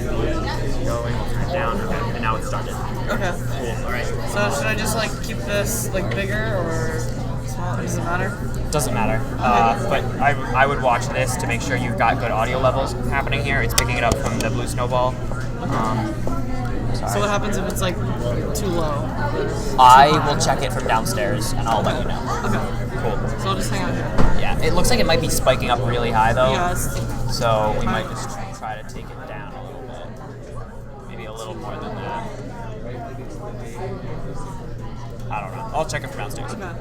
should be going down. Okay, and now it's started. Okay. Cool. All right. So should I just keep this bigger or small? Does it matter? Doesn't matter. But I would watch this to make sure you've got good audio levels happening here. It's picking it up from the Blue Snowball. So what happens if it's too low? I will check it from downstairs and I'll let you know. Okay. Cool. So I'll just hang out here. Yeah. It looks like it might be spiking up really high though. Yeah. So we might just try to take it down a little bit. Maybe a little more than that. I don't know. I'll check it from downstairs. Okay.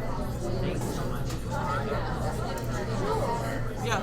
Yeah.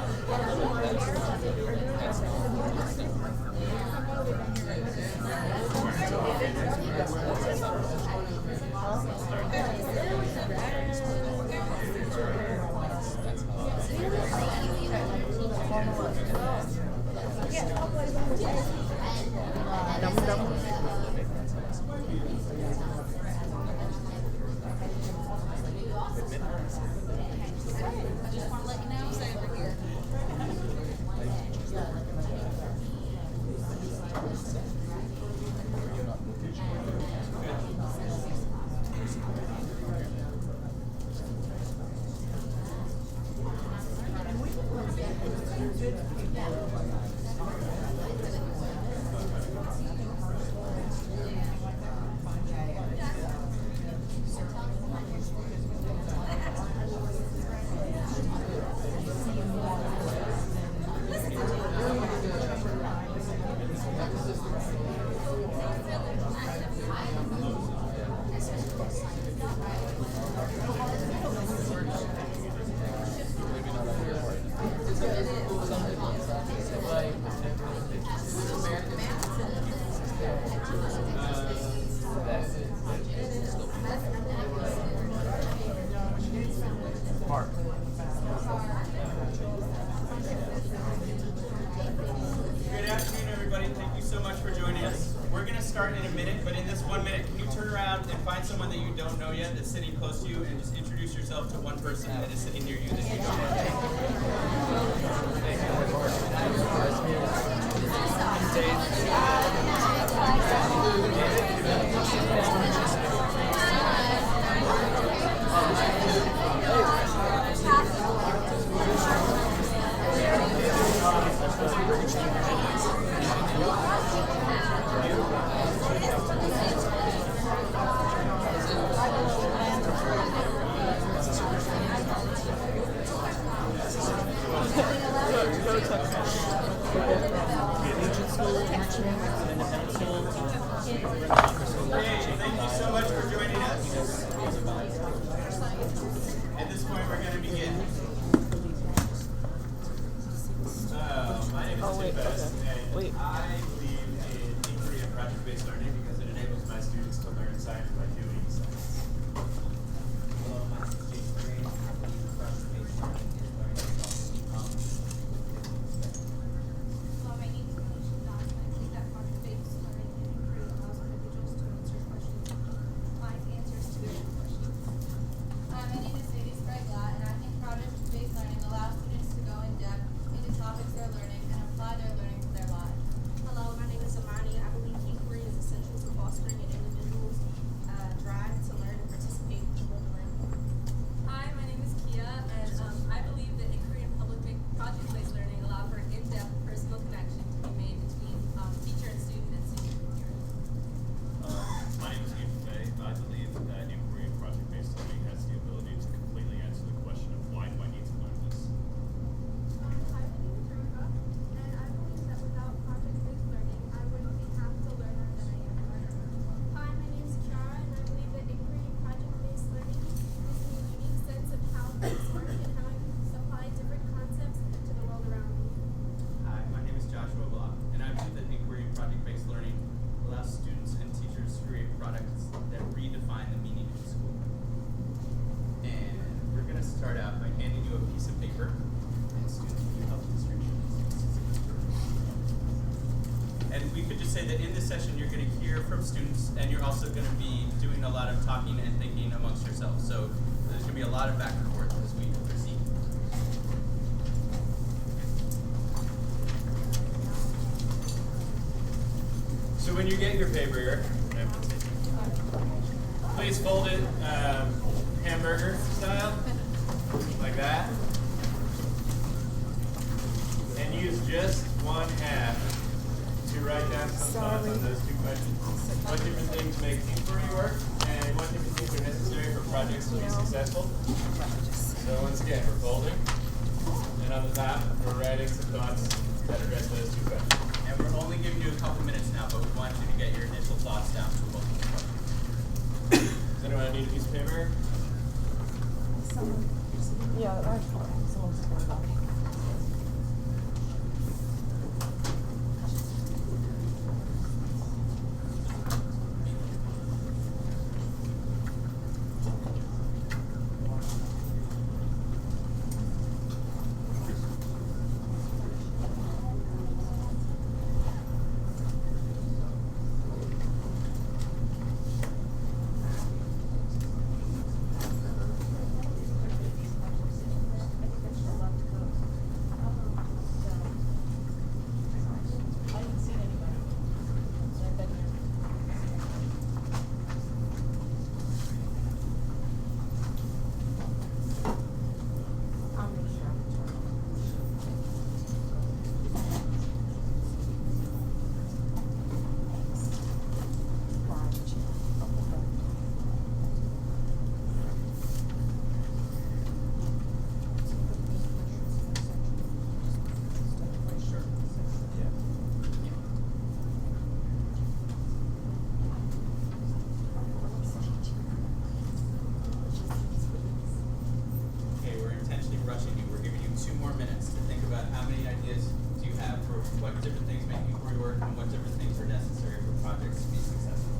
Sitting close to you, and just introduce yourself to one person that is sitting near you that you don't Thank you so much for joining us. At this point, we're going to begin. My name is Tim Best, and I believe in inquiry and project-based learning because it enables my students to learn science by doing science. Hello, my name is Jason Green. I believe in project-based learning is learning to solve problems. Hello, my name is Alicia Doss, and I believe that project-based learning and inquiry allows individuals to answer questions, find answers to their questions. Hi, my name is Sadie Sprague-Lott, and I think project-based learning allows students to go in depth into topics they're learning and apply their learning to their lives. Hello, my name is Amani. I believe inquiry is essential to fostering an individual's drive to learn and participate in global learning. Hi, my name is Kia, and I believe that inquiry and project-based learning allow for an in-depth personal connection to be made between teacher and student and student and peers. My name is Ian Fay. I believe that inquiry and project-based learning has the ability to completely answer the question of why do I need to learn this? Hi, my name is Rebecca, and I believe that without project-based learning, I wouldn't be half the learner that I am right now. Hi, my name is Kiara, and I believe that inquiry and project-based learning gives me a unique sense of how things work and how I can apply different concepts to the world around me. Hi, my name is Joshua Block, and I believe that inquiry and project-based learning allows students and teachers to create products that redefine the meaning of school. And we're going to start out by handing you a piece of paper, and students will help distribute this. And we could just say that in this session, you're going to hear from students, and you're also going to be doing a lot of talking and thinking amongst yourselves. So there's going to be a lot of back and forth as we proceed. So when you get your paper, please fold it hamburger style, like that. And use just one half to write down some thoughts on those two questions. What different things make inquiry work, and what different things are necessary for projects to be successful? So once again, we're folding, and on the top, we're writing some thoughts that address those two questions. And we're only giving you a couple minutes now, but we want you to get your initial thoughts down for both of the questions. Does anyone need a piece of paper? Yeah, that's fine. Someone's just gonna go. What different things make inquiry work and what different things are necessary for projects to be successful.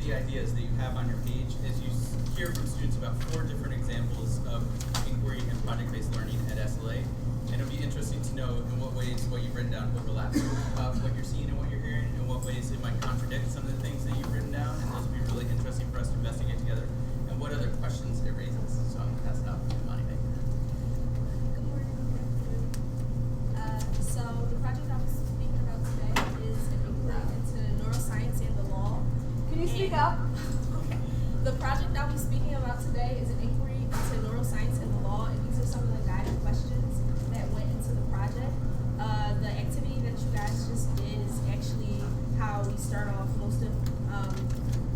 The ideas that you have on your page as you hear from students about 4 different examples of inquiry and project-based learning at SLA. And it'll be interesting to know in what ways what you've written down overlaps with what you're seeing and what you're hearing, and what ways it might contradict some of the things that you've written down. And those will be really interesting for us to investigate together. And what other questions it raises. So I'm going to pass it out to Imani. Good morning. So the project I was speaking about today is an inquiry into neuroscience and the law. Can you speak up? The project I'll be speaking about today is an inquiry into neuroscience and the law, and these are some of the guiding questions that went into the project. The activity that you guys just did is actually how we start off most of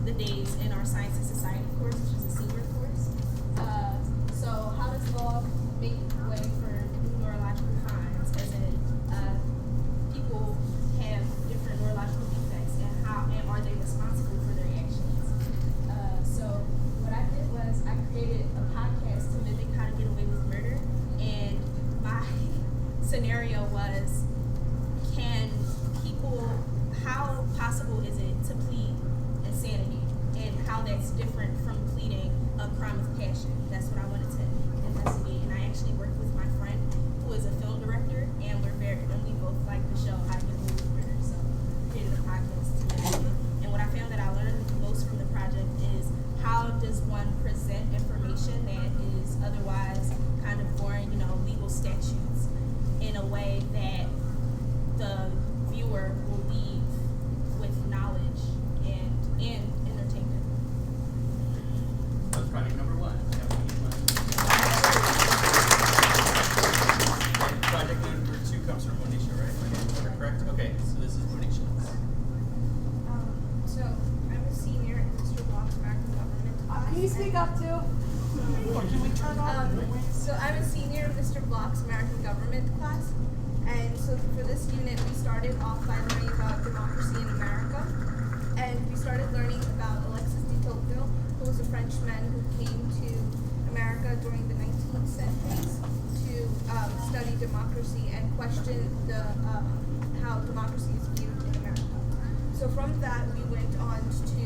the days in our science and society course. scenario was, can people, how possible is it to plead insanity, and how that's different from pleading a crime of passion? That's what I wanted to investigate, and I actually worked with my friend who is a film director, and we both like the show How to Get Away with Murder, so created a podcast to do it. And what I found that I learned most from the project is, how does one present information that is otherwise kind of boring, legal statutes, in a way that the viewer will leave with knowledge and entertainment. That was project number 1. And project number 2 comes from Monisha, right? Am I correct? Okay, so this is Monisha's. So I'm a senior in Mr. Block's American Government class. Can you speak up too? Can we turn off the noise? So I'm a senior in Mr. Block's American Government class, and so for this unit we started off by learning about democracy in America, and we started learning about Alexis de Tocqueville, who was a Frenchman who came to America during the 19th centuries to study democracy and question how democracy is viewed in America. So from that we went on to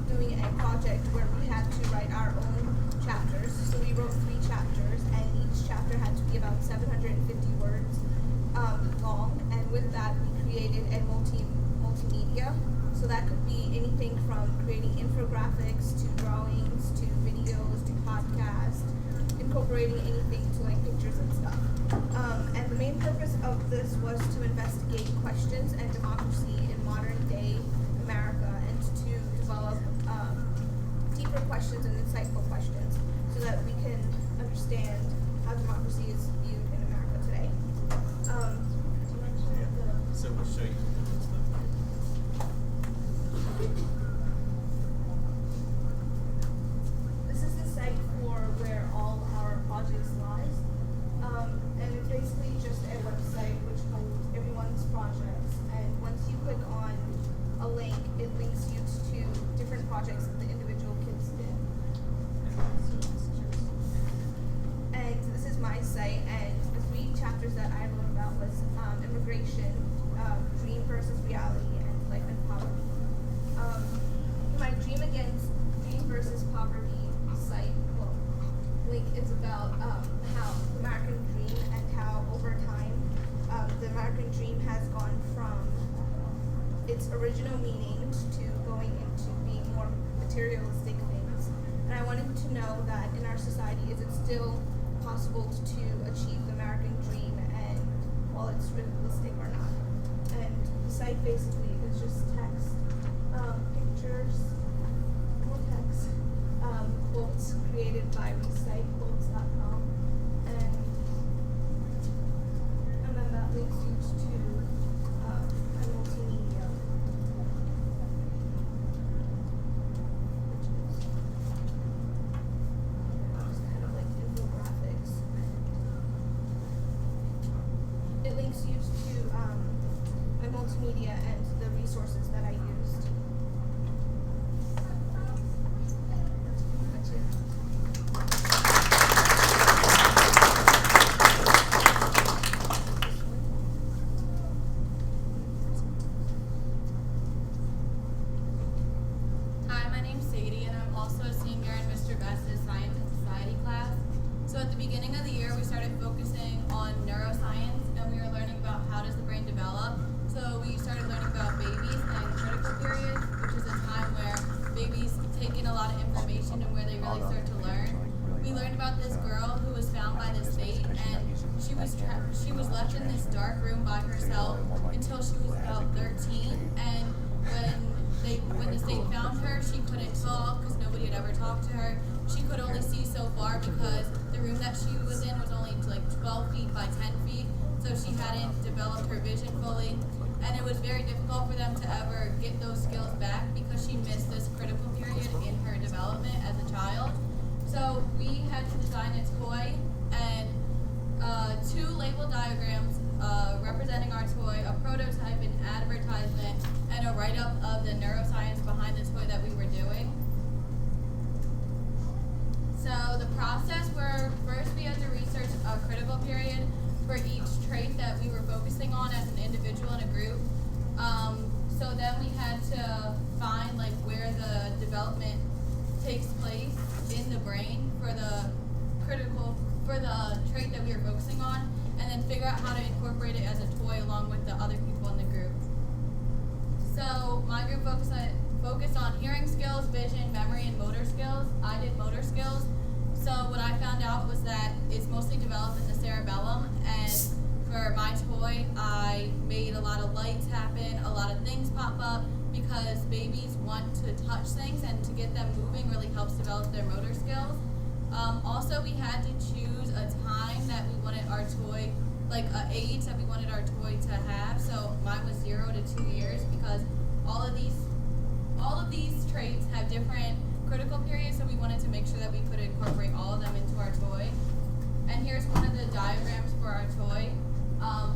doing a project where we had to write our own chapters. So we wrote 3 chapters, and each chapter had to be about 750 words long. And with that, we created a multimedia. So that could be anything from creating infographics to drawings to videos to podcasts, incorporating anything to like pictures and stuff. And the main purpose of this was to investigate questions and democracy in modern day America, and to develop deeper questions and insightful questions so that we can understand how democracy is viewed in America today. So we'll show you. This is the site for where all our projects lies. And it's basically just a website which holds everyone's projects. And once you click on a link, it links you to different projects that the individual kids did. And this is my site, and the 3 chapters that I wrote about was immigration, dream versus reality, and life and poverty. My dream versus poverty site link is about how the American dream, and how over time the American dream has gone from its original meaning to going into being more materialistic things. And I wanted to know that in our society, is it still possible to achieve the American dream, and while it's realistic or not? And the site basically is just text, pictures, more text, quotes created by recitequotes.com, and then that links you to a multimedia, which is kind of like infographics. It links you to my multimedia and the resources that I used. That's it. Hi, my name's Sadie, and I'm also a senior in Mr. Best's Science and Society class. So at the beginning of the year, we started focusing on neuroscience, and we were learning about how does the brain develop. So we started learning about babies and critical periods, which is a time where babies take in a lot of information and where they really start to learn. We learned about this girl who was found by the state, and she was left in this dark room by herself until she was about 13. And when the state found her, she couldn't talk because nobody had ever talked to her. She could only see so far because the room that she was in was only like 12 feet by 10 feet, so she hadn't developed her vision fully. And it was very difficult for them to ever get those skills back because she missed this critical period in her development as a child. So we had to design a toy and 2 label diagrams representing our toy, a prototype, an advertisement, and a write-up of the neuroscience behind the toy that we were doing. So the process were, first we had to research a critical period. for each trait that we were focusing on as an individual and a group. So then we had to find like where the development takes place in the brain for the trait that we were focusing on, and then figure out how to incorporate it as a toy along with the other people in the group. So my group focused on hearing skills, vision, memory, and motor skills. I did motor skills. So what I found out was that it's mostly developed in the cerebellum, and for my toy, I made a lot of lights happen, a lot of things pop up, because babies want to touch things, and to get them moving really helps develop their motor skills. Also, we had to choose a time that we wanted our toy, like an age that we wanted our toy to have. So mine was 0 to 2 years, because all of these traits have different critical periods, so we wanted to make sure that we could incorporate all of them into our toy. And here's one of the diagrams for our toy.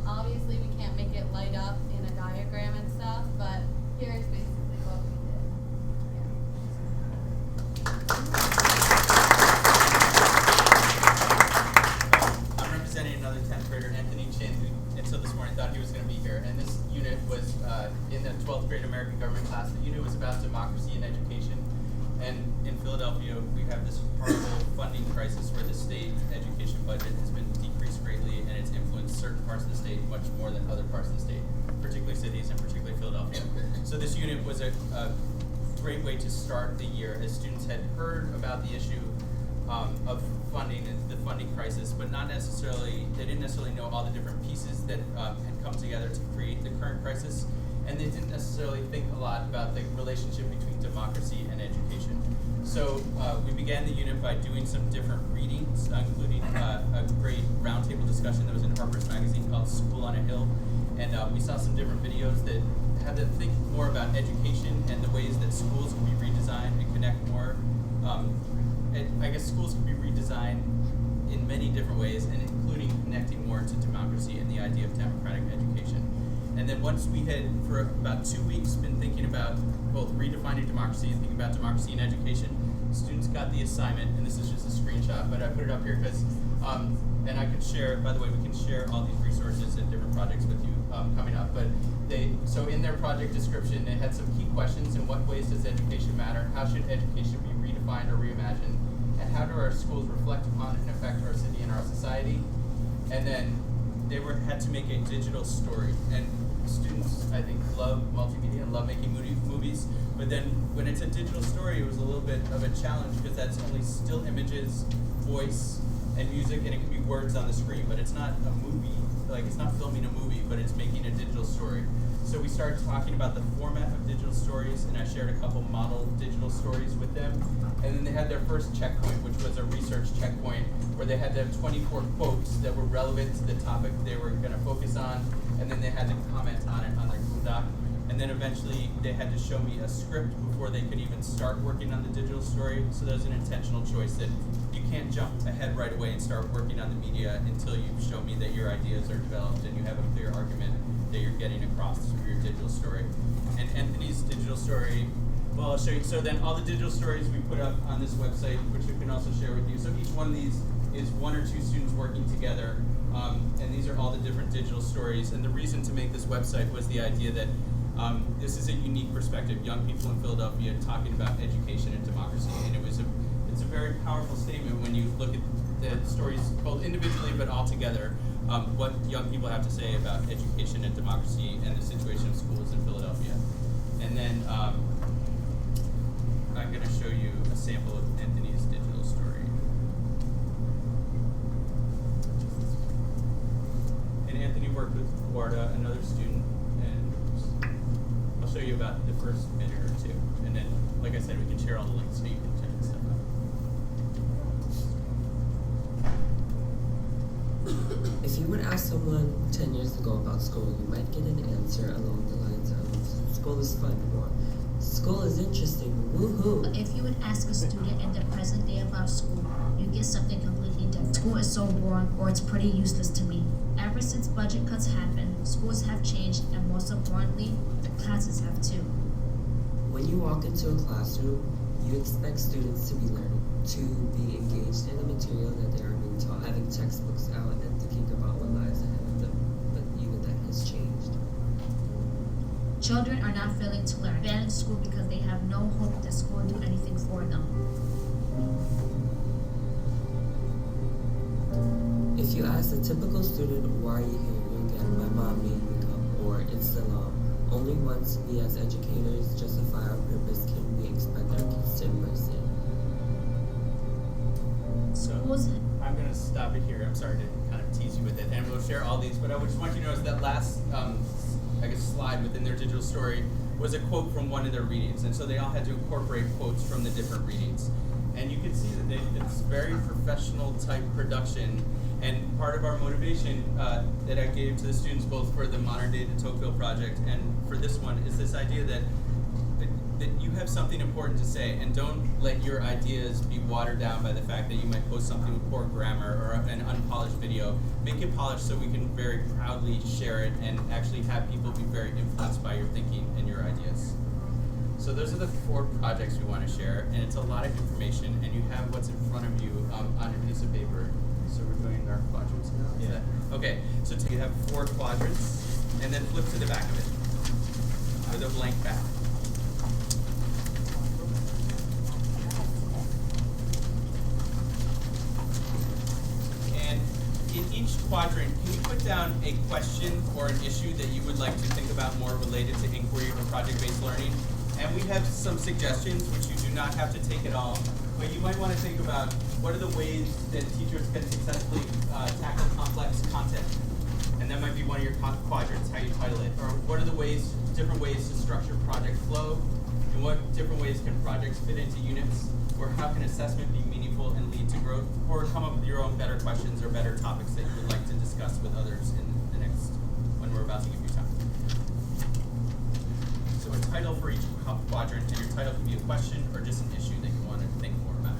Obviously we can't make it light up in a diagram and stuff, but here's basically what we did. I'm representing another 10th grader, Anthony Chin, who until this morning thought he was going to be here. And this unit was in the 12th grade American government class. The unit was about democracy in education. And in Philadelphia, we have this horrible funding crisis where the state education budget has been decreased greatly, and it's influenced certain parts of the state much more than other parts of the state, particularly cities and particularly Philadelphia. So this unit was a great way to start the year, as students had heard about the issue of funding and the funding crisis, but they didn't necessarily know all the different pieces that had come together to create the current crisis. And they didn't necessarily think a lot about the relationship between democracy and education. So we began the unit by doing some different readings, including a great roundtable discussion that was in Harper's Magazine called School on a Hill. And we saw some different videos that had to think more about education and the ways that schools can be redesigned and connect more. I guess schools can be redesigned in many different ways, and including connecting more to democracy and the idea of democratic education. And then once we had, for about 2 weeks, been thinking about both redefining democracy and thinking about democracy in education, students got the assignment, and this is just a screenshot, but I put it up here because, and I could share, by the way, we can share all these resources and different projects with you coming up, but so in their project description, they had some key questions: in what ways does education matter? How should education be redefined or reimagined? And how do our schools reflect upon and affect our city and our society? And then they had to make a digital story, and students, I think, love multimedia and love making movies, but then when it's a digital story, it was a little bit of a challenge, because that's only still images, voice, and music, and it can be words on the screen, but it's not a movie, like it's not filming a movie, but it's making a digital story. So we started talking about the format of digital stories, and I shared a couple model digital stories with them. And then they had their first checkpoint, which was a research checkpoint, where they had to have 24 quotes that were relevant to the topic they were going to focus on, and then they had to comment on it on their Google Doc. And then eventually they had to show me a script before they could even start working on the digital story. So that was an intentional choice, that you can't jump ahead right away and start working on the media until you show me that your ideas are developed and you have a clear argument that you're getting across through your digital story. And Anthony's digital story, well, I'll show you. So then all the digital stories we put up on this website, which we can also share with you. So each one of these is 1 or 2 students working together, and these are all the different digital stories. And the reason to make this website was the idea that this is a unique perspective, young people in Philadelphia talking about education and democracy, and it's a very powerful statement when you look at the stories both individually but all together, what young people have to say about education and democracy and the situation of schools in Philadelphia. And then I'm going to show you a sample of Anthony's digital story. And Anthony worked with Warda, another student, and I'll show you about the first minute or two. And then, like I said, we can share all the links so you can check this stuff out. If you would ask someone 10 years ago about school, you might get an answer along the lines of, school is fun, or school is interesting, woohoo. But if you would ask a student in the present day about school, you get something completely different. School is so boring, or it's pretty useless to me. Ever since budget cuts happened, schools have changed, and most importantly, the classes have too. When you walk into a classroom, you expect students to be learning, to be engaged in the material that they are being taught, having textbooks out and thinking about what lies ahead. Children are not failing to learn, abandon school because they have no hope that school will do anything for them. If you ask a typical student, why are you here? You'll get, my mom made me come, or it's the law. Only once we as educators justify our purpose can we expect our kids to embrace it. So Schools- I'm going to stop it here. I'm sorry to kind of tease you with it, and we'll share all these. But I just want you to notice that last, slide within their digital story was a quote from one of their readings, and so they all had to incorporate quotes from the different readings. And you can see that it's very professional type production. And part of our motivation that I gave to the students, both for the Modern Day de Tocqueville project and for this one, is this idea that you have something important to say, and don't let your ideas be watered down by the fact that you might post something with poor grammar or an unpolished video. Make it polished so we can very proudly share it and actually have people be very influenced by your thinking and your ideas. So those are the 4 projects we want to share, and it's a lot of information, and you have what's in front of you on a piece of paper. So we're doing our quadrants now? Yeah. Okay, so you have 4 quadrants, and then flip to the back of it with a blank back. And in each quadrant, can you put down a question or an issue that you would like to think about more related to inquiry or project-based learning? And we have some suggestions, which you do not have to take at all, but you might want to think about what are the ways that teachers can successfully tackle complex content. And that might be one of your quadrants, how you title it. Or what are the different ways to structure project flow? And what different ways can projects fit into units? Or how can assessment be meaningful and lead to growth? Or come up with your own better questions or better topics that you would like to discuss with others in the next, when we're about to give you time. So a title for each quadrant, and your title can be a question or just an issue that you want to think more about.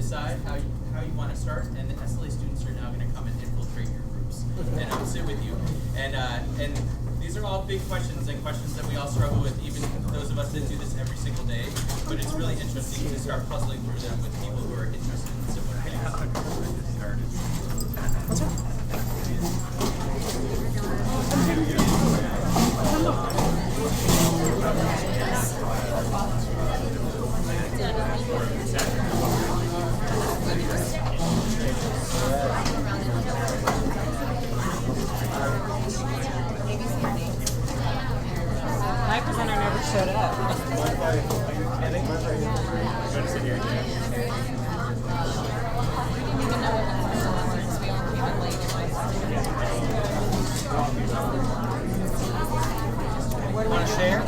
decide how you want to start, and the SLA students are now going to come and infiltrate your groups and sit with you. And these are all big questions and questions that we all struggle with, even those of us that do this every single day. But it's really interesting to start puzzling through them with people who are interested in similar things. My presenter never showed up. Are you kidding? Go to sit here again. We didn't even know what the question was. We all came in late. share.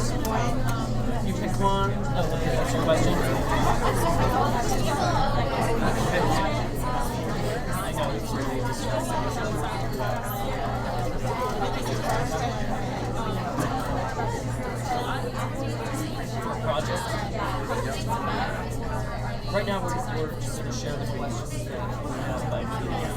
You pick one. Okay, that's your question. I know it's really distressing. Project. Right now, we're just going to share the questions that we have by PDF.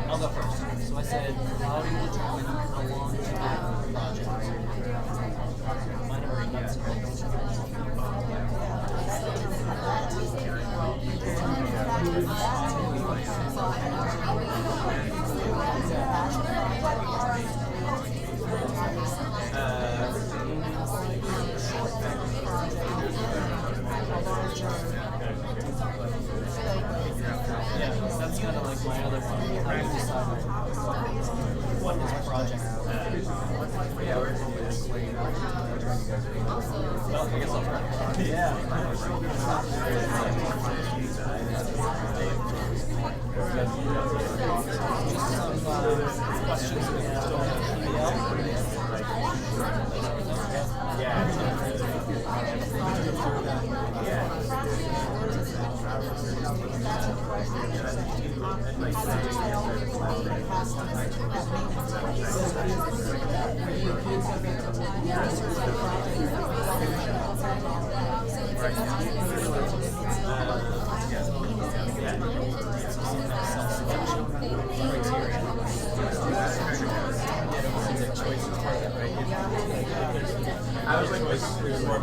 I'll go first. So I said, how do you determine how long to do a project? Mine are already nuts. Yeah, that's kind of like my other one. How do you decide what is a project? Well, I guess I'll try. Yeah. Just some questions we asked on PBL. I was like, there's more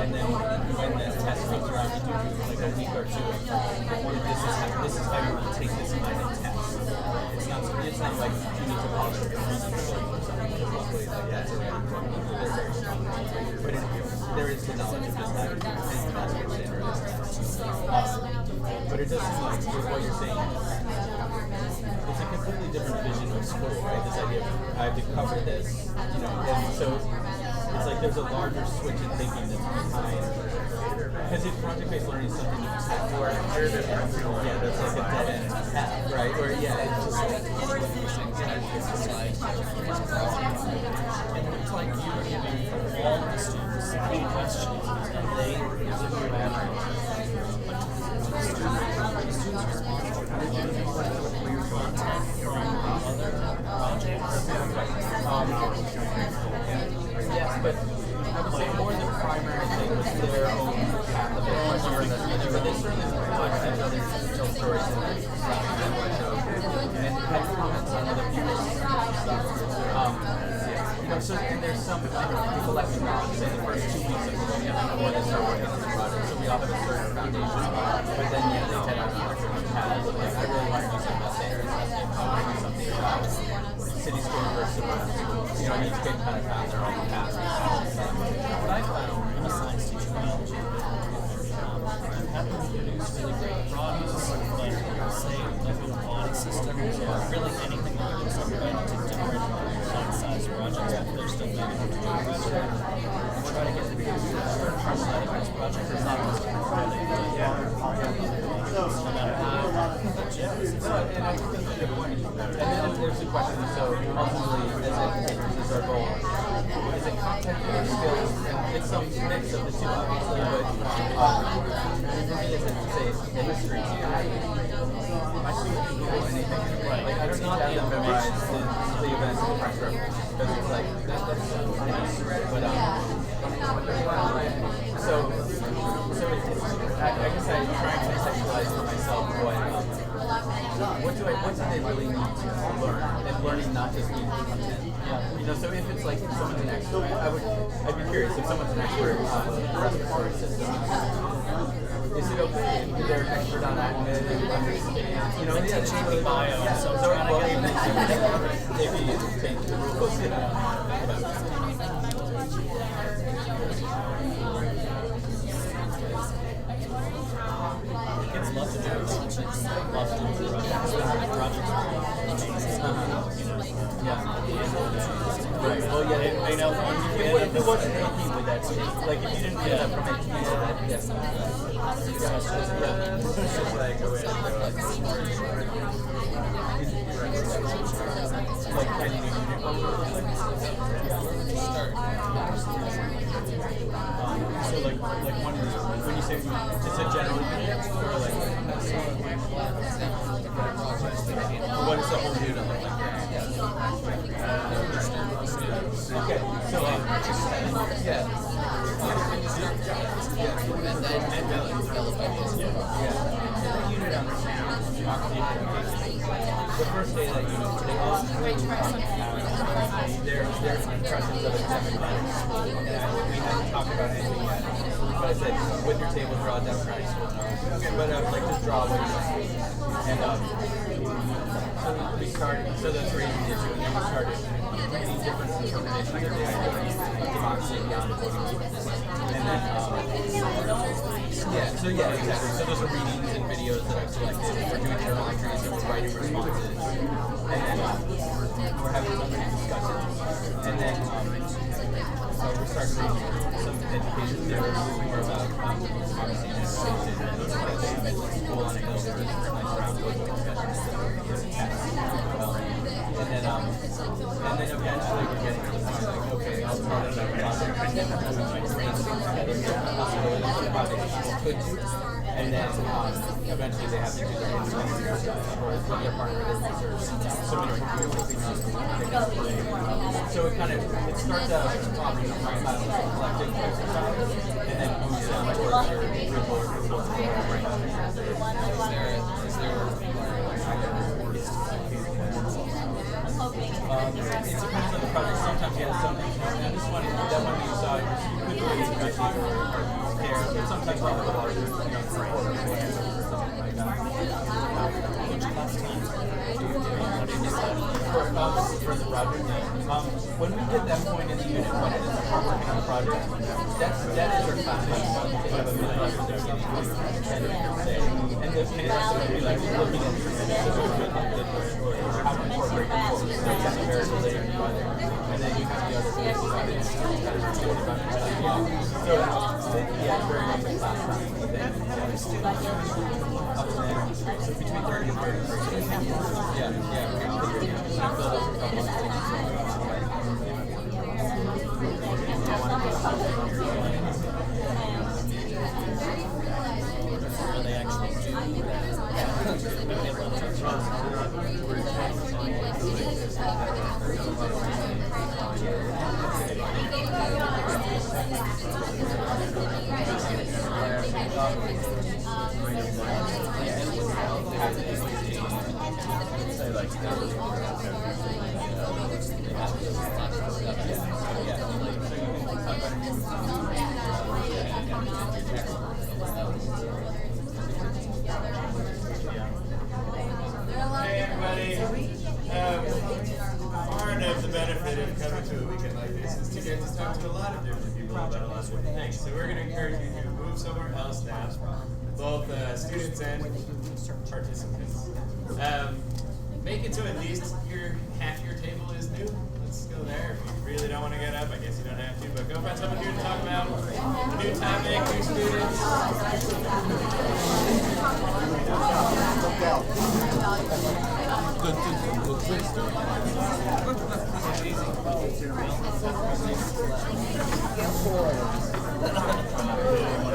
And then when the test comes around, you do like a week or two. This is how you want to take this kind of test. It's not like you need to follow the reason or something. Luckily, like that's already they're very strong. But there is the knowledge of just having to take that standard as test. But it does seem like with what you're saying, it's a completely different vision of school, right? This idea of I have to cover this, you know, and so it's like there's a larger switch in thinking that's behind. Because if project-based learning is something you just have to work, yeah, that's like a dead end path, right? Or yeah, it's just like and it's like you giving all the students any questions, and they give you back. The students responsible for learning content from other projects. Yes, but I would say more the primary thing was their and others tell stories and then depends on other people's so and there's some people like me, say the first 2 weeks of the year before they start working on the project, so we all have a certain foundation, but then they head out on different paths. Like I really want to do something about standards testing, I want to do something about city school versus around school. And each kid kind of found their own path. What I found, I'm a science teacher now, I'm happy to produce really great products, like say liquid body systems, or really anything that gives somebody to generate size projects after they're still big enough to do a project. I'm trying to get them to do that. This project is not just really no matter how and I think that's a good point. And then there's the question, so ultimately, as educators, is our goal, is it content or skills? And it's some mix of the two, obviously, but for me, as a, say, the history teacher, my students can Google anything. Right. Like, I don't need to have them memorize the events of the French Revolution, because it's like, that's but, I guess I'm trying to conceptualize for myself what do they really need to learn, and learning not just means content. Yeah. So if it's like someone's an expert, I'd be curious if someone's an expert on the respiratory system. Is it okay if they're an expert on admin and understand? teaching bio, so maybe change the rules. Kids love to do teaching, love to do projects, Right. Well, yeah, they know it wasn't anything with that state. Like, if you didn't get that from it, yes. It's just like, so like one of these, when you say just a general or like what does the whole unit look like? Okay, so unit the first day of that unit, they all their impressions of academic life. We hadn't talked about anything yet, but I said, with your table, draw a democratic school. But like, just draw what you see. And so we started, so that's raising the issue, and then we started reading different interpretations of the idea of democracy beyond voting. And then, exactly. So those are readings and videos that I've selected. We're doing journal entries and we're writing responses. And then we're having some discussions. And then so we started reading some education theory, more about democracy and education. They mentioned school on a hill, there's a nice round table discussion. And then eventually we're getting to the point like, okay, I'll start another project. And then I'm going to bring things together, possibilities of how they could do. And then eventually they have to do their own research, or what their partner does research. So many people so it kind of, it starts out as a collective exercise, and then moves on towards your group or it depends on the project. Sometimes you have something. And this one, that one you saw, you could really impress you or care, but sometimes you have a larger, support or something like that. For the project, when we get that point in the unit, when it is working on the project, that is our class. They have a minute of their and the parents will be like looking at or how to incorporate the quotes. So you have the variable layer and then you have the other pieces of it. So it's very much a class thing. So between 30 and 30. They actually do that. Hey everybody. Part of the benefit of coming to a weekend like this is to get to talk to a lot of different people about a lot of different things. So we're going to encourage you to move somewhere else now, both students and participants. Make it so at least half your table is new. Let's go there. If you really don't want to get up, I guess you don't have to, but go find someone new to talk about. New topic, new students.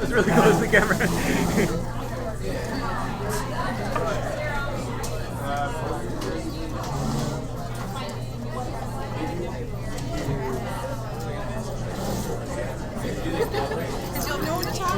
It's really close to the camera. Because you'll know who to talk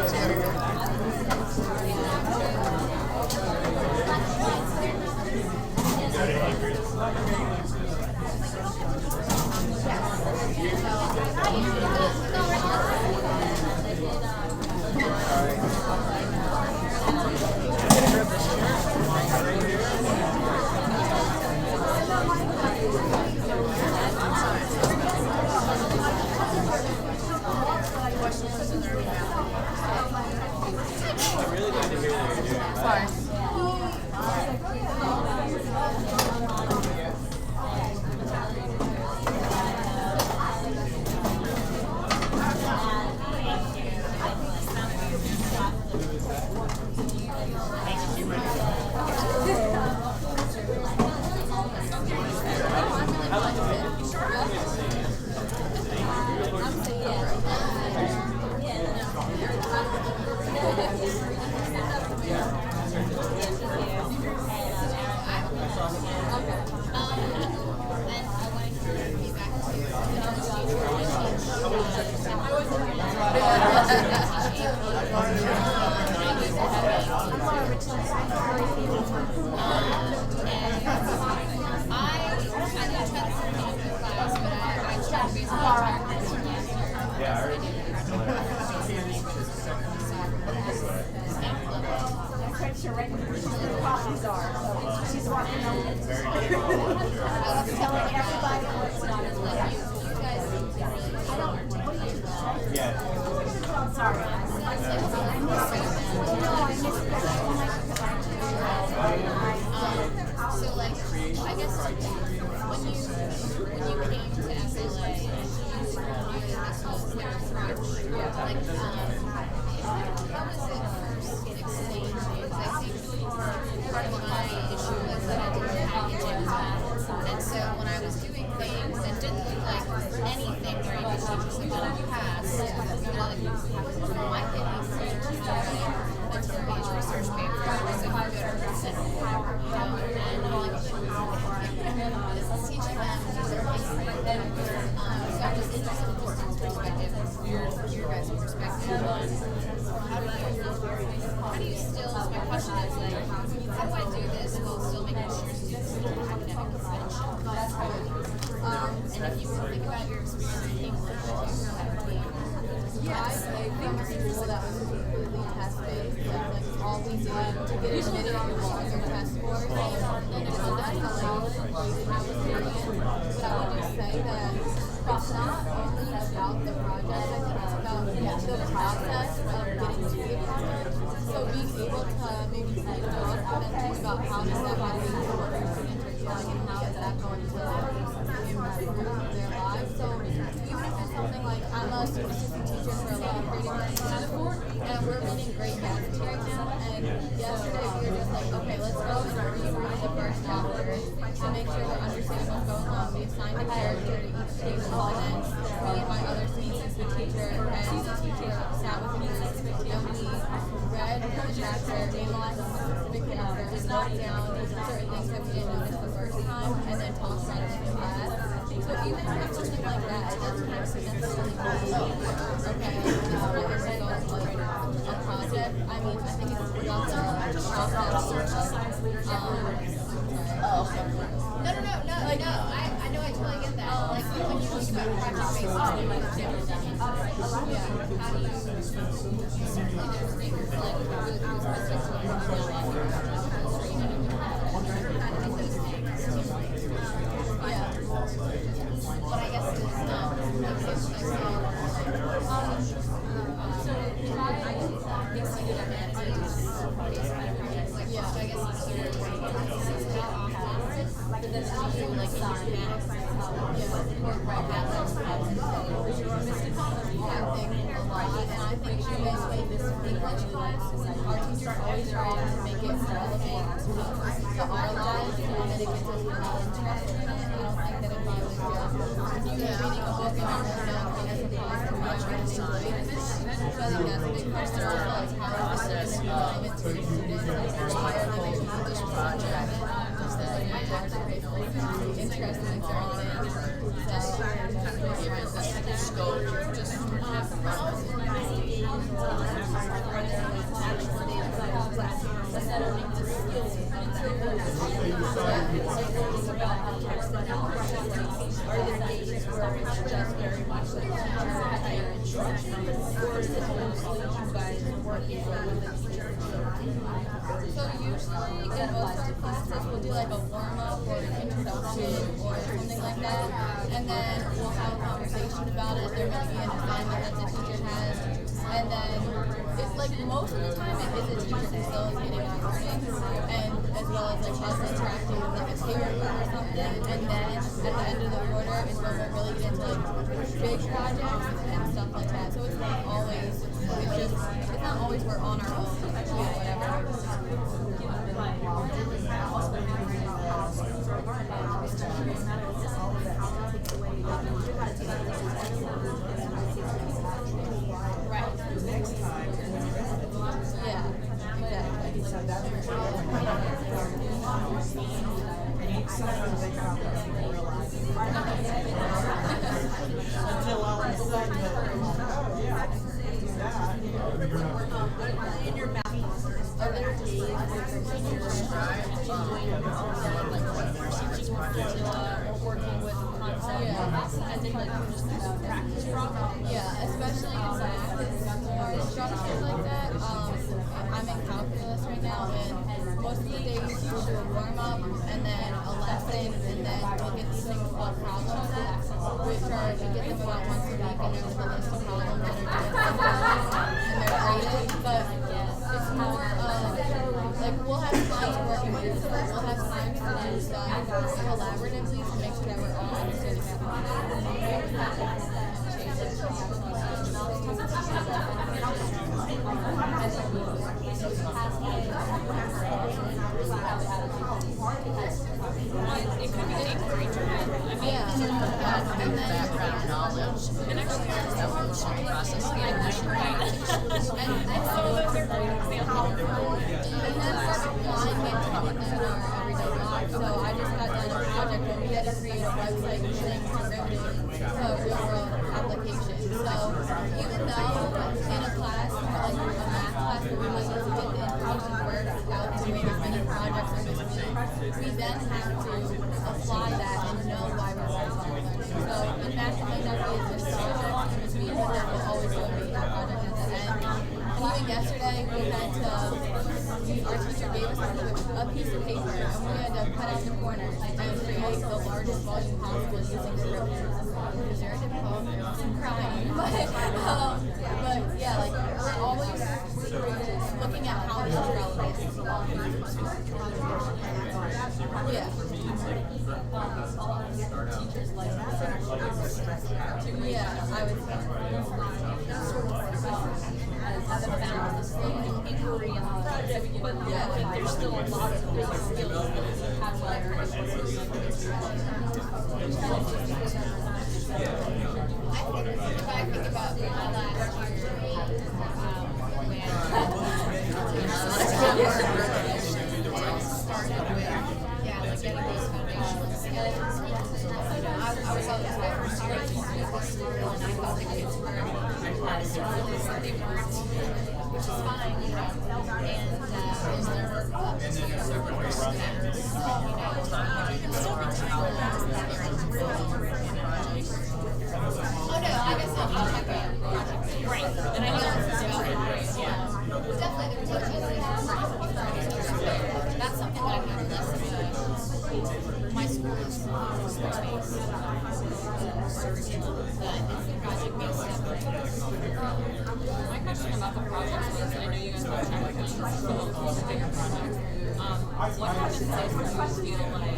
social science leadership. No. I know I totally get that. Like when you think about project-based learning, like how do you but I guess it's So I exceeded our management projects, like I guess it's sort of but then it's also like mathematics, or mathematics, and I think she basically this English class, our teachers always try to make it relevant to our lives, and then it gets us really interested in it. I don't think that if I was just reading a book and I'm learning as opposed to actually enjoying it. So I think that's a big question. Also, like how is this relevant to the students? Like why are they making this project? Just that like interested in learning. So the scope just So usually in most of our classes we'll do like a warm-up or an introduction or something like that, and then we'll have a conversation about it. There might be an assignment that the teacher has, and then it's like most of the time it is a teacher facilitating our learning, and as well as like us interacting with like a peer group or something, and then at the end of the quarter is when we'll really get into like big projects and stuff like that. So it's not always we're on our own to do whatever. Right. Yeah, Until all of a sudden, in your mouth. Are there days where teachers try like working with concepts and then like just practice problems? Yeah, especially in math or structures like that. I'm in calculus right now, and most of the days you do a warm up and then a lesson, and then we'll get these things called problem sets, which are we get them about once a week, and there's a list of problems that are due and they're graded, but it's more like we'll have time to work with each other. We'll have time to do stuff collaboratively to make sure that we're all on the same It could be inquiry driven. And then background knowledge. And actually, there's no emotional processing and emotional and some of those are great examples. and that's applying it to things in our everyday life. So I just got done a project where we had to create a website using derivative to real world application. So even though in a class, like a math class, where we might need to get the information work out doing as many projects as we do, we then have to apply that and know why we're learning. So in math, it might not be a just project in between, but there will always be a project at the end. And even yesterday, we had to, our teacher gave us a piece of paper, and we had to cut out the corners and create the largest volume possible using derivatives. It was very difficult. I'm crying, but yeah, like we're always looking at how this is relevant. Yeah. Teachers like that. Yeah, I would say. That's sort of as a balance, inquiry and project, but I think there's still a lot of big skills that have to learn. I think about last year started with like getting those foundational skills. I was always very started and I thought the kids were they weren't, which is fine, and is their work up to Oh no, I guess I'll check out project. Right. And I know definitely there's that's something that I've had less of my school's space. My question about the projects was, I know you guys were trying to push for bigger projects. What happens if you feel like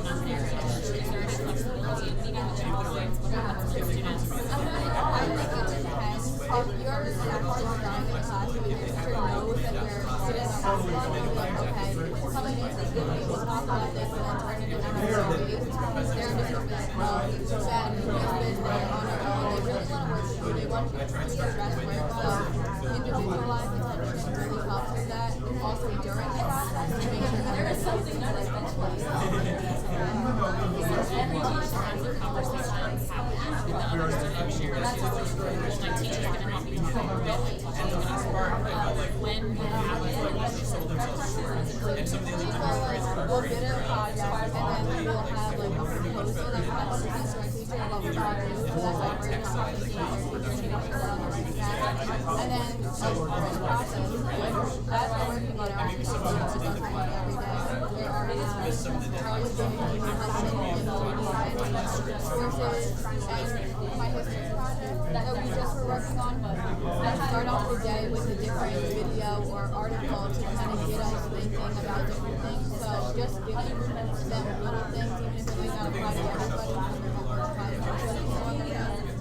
not there? Is there any flexibility in meeting the deadlines? What happens to students? I think it depends. If you're in a part of drawing in class and your teacher knows that your students are you'll be like, okay, some of these is good, we'll talk about this and then turn it into another series. They're just going to be like, oh, that you've been there on your own. They really want to work with you. They want you to really address work. So individualized attention really helps with that. Also during the process, to make sure that there is something that is eventually. Every teacher has a conversation happening with the other student shares. My teacher's going to help me talk about when we have We'll get a project and then we'll have like a proposal that comes to the teacher about what we're going to do. So that's like we're talking to and then during the process, as we're working on our students every day, there are always giving courses and my history project that we just were working on, but I start off the day with a different video or article to kind of get us thinking about different things. So just giving them little things, even if it may not apply to everybody,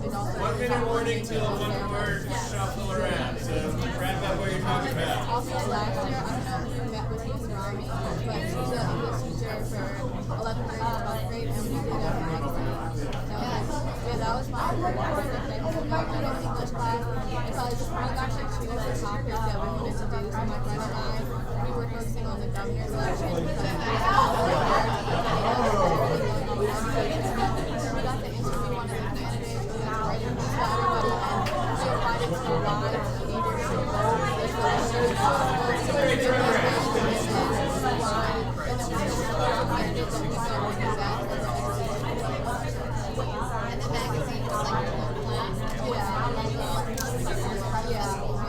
1 minute warning till one word shuffle around. So wrap up what you're talking about. Also last year, I don't know if you met with Miss Rami, but she's an English teacher for 11th grade and 12th grade, and we did a magazine. Yeah, that was my project. Like, we got in English class, because we got to choose the topic that we wanted to do. So my friend and I, we were focusing on the governor's election because we got to interview one of the candidates. We got to write it to everybody, and we applied it to a lot of teenagers who And the magazine was like your whole class.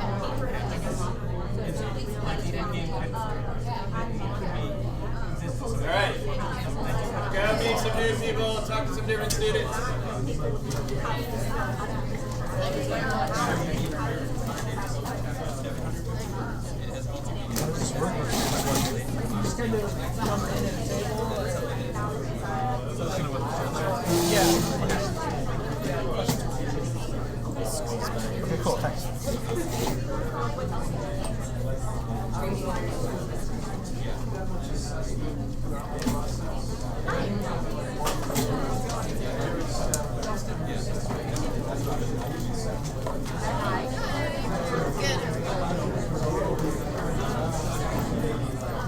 Alright. Go meet some new people, talk to some different students. Okay, cool, thanks. I'm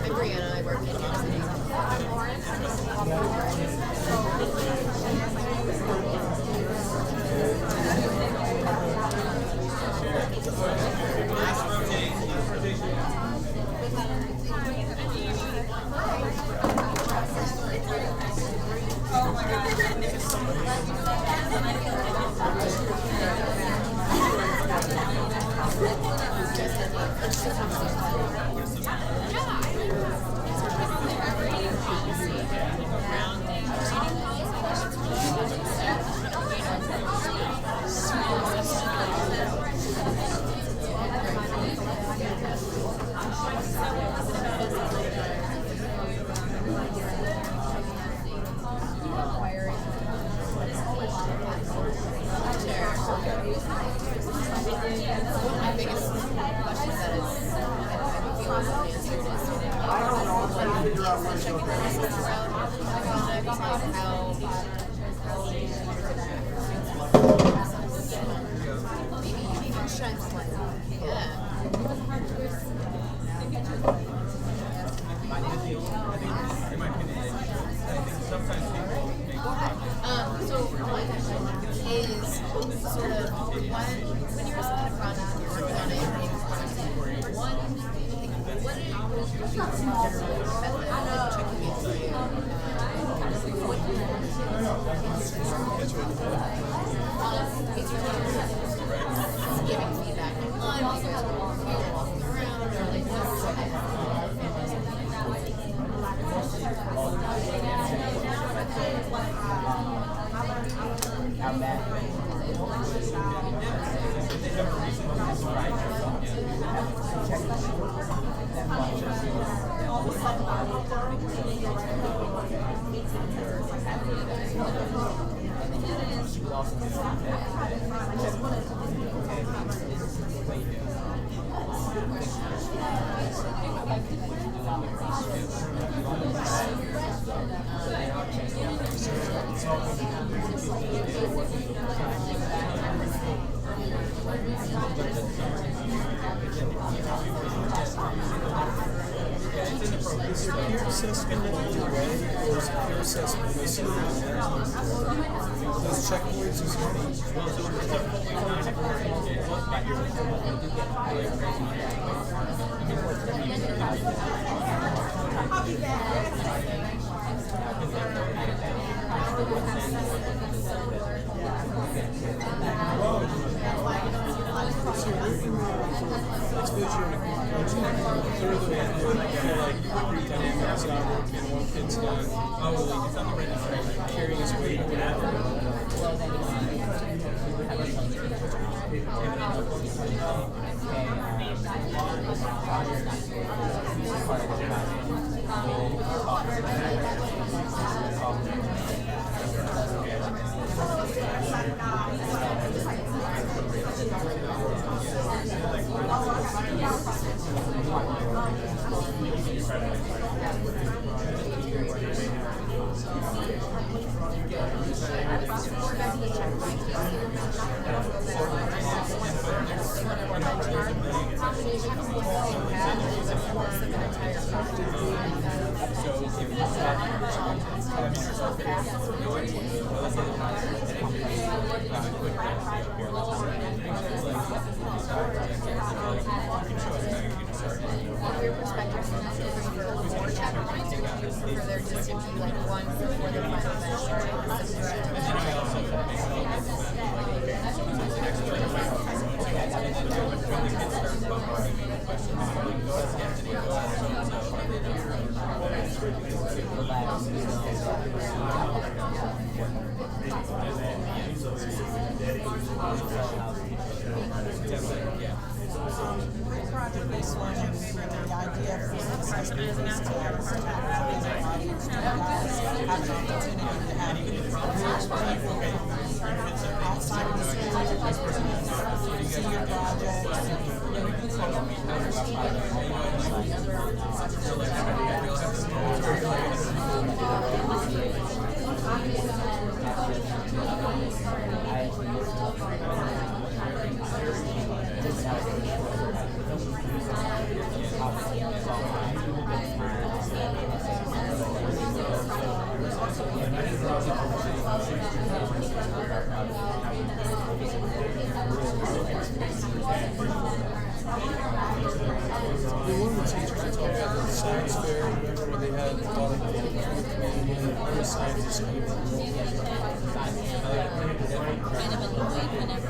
Brianna, I work in university. My biggest question that is answered is sort of when you're a project, you're working on it, what Giving feedback. Is there peer assessment along the way, or is peer assessment mostly those checkpoints? Is there any? Exposure and through the like dynamics not working, one kid's done, carrying his weight or whatever. Project-based learning, the idea of assessment is to have an opportunity to have people outside of the school see your One of the teachers that taught me at the science fair, remember when they had a lot of other scientists coming from the world? Kind of annoyed whenever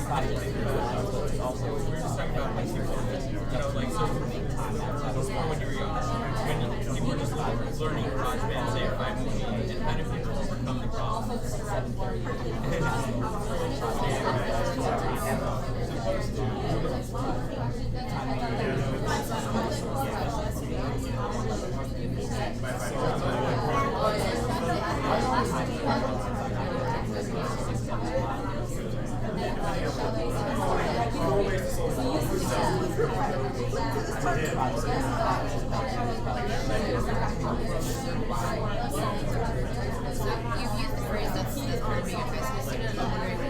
But also, we were just talking about like like so before when you were younger, when you were just learning GarageBand, say, or iMovie, and how do people overcome the problem? You've used the phrase that's part of being a high school student. I'm wondering when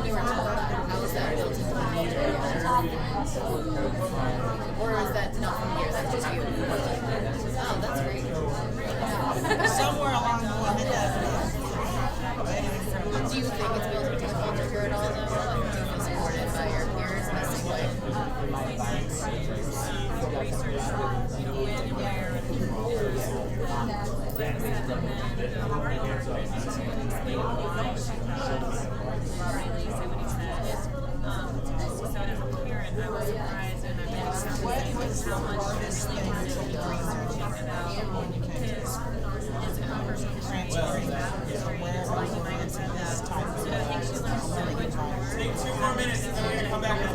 you were told, how was that built into the major? Or is that not from here? That's just you. Oh, that's great. Somewhere along the line, it does. Do you think it's built into the culture here at all, though? Like, do you feel supported by your peers in the same way? Take 2 more minutes and then we're gonna come back and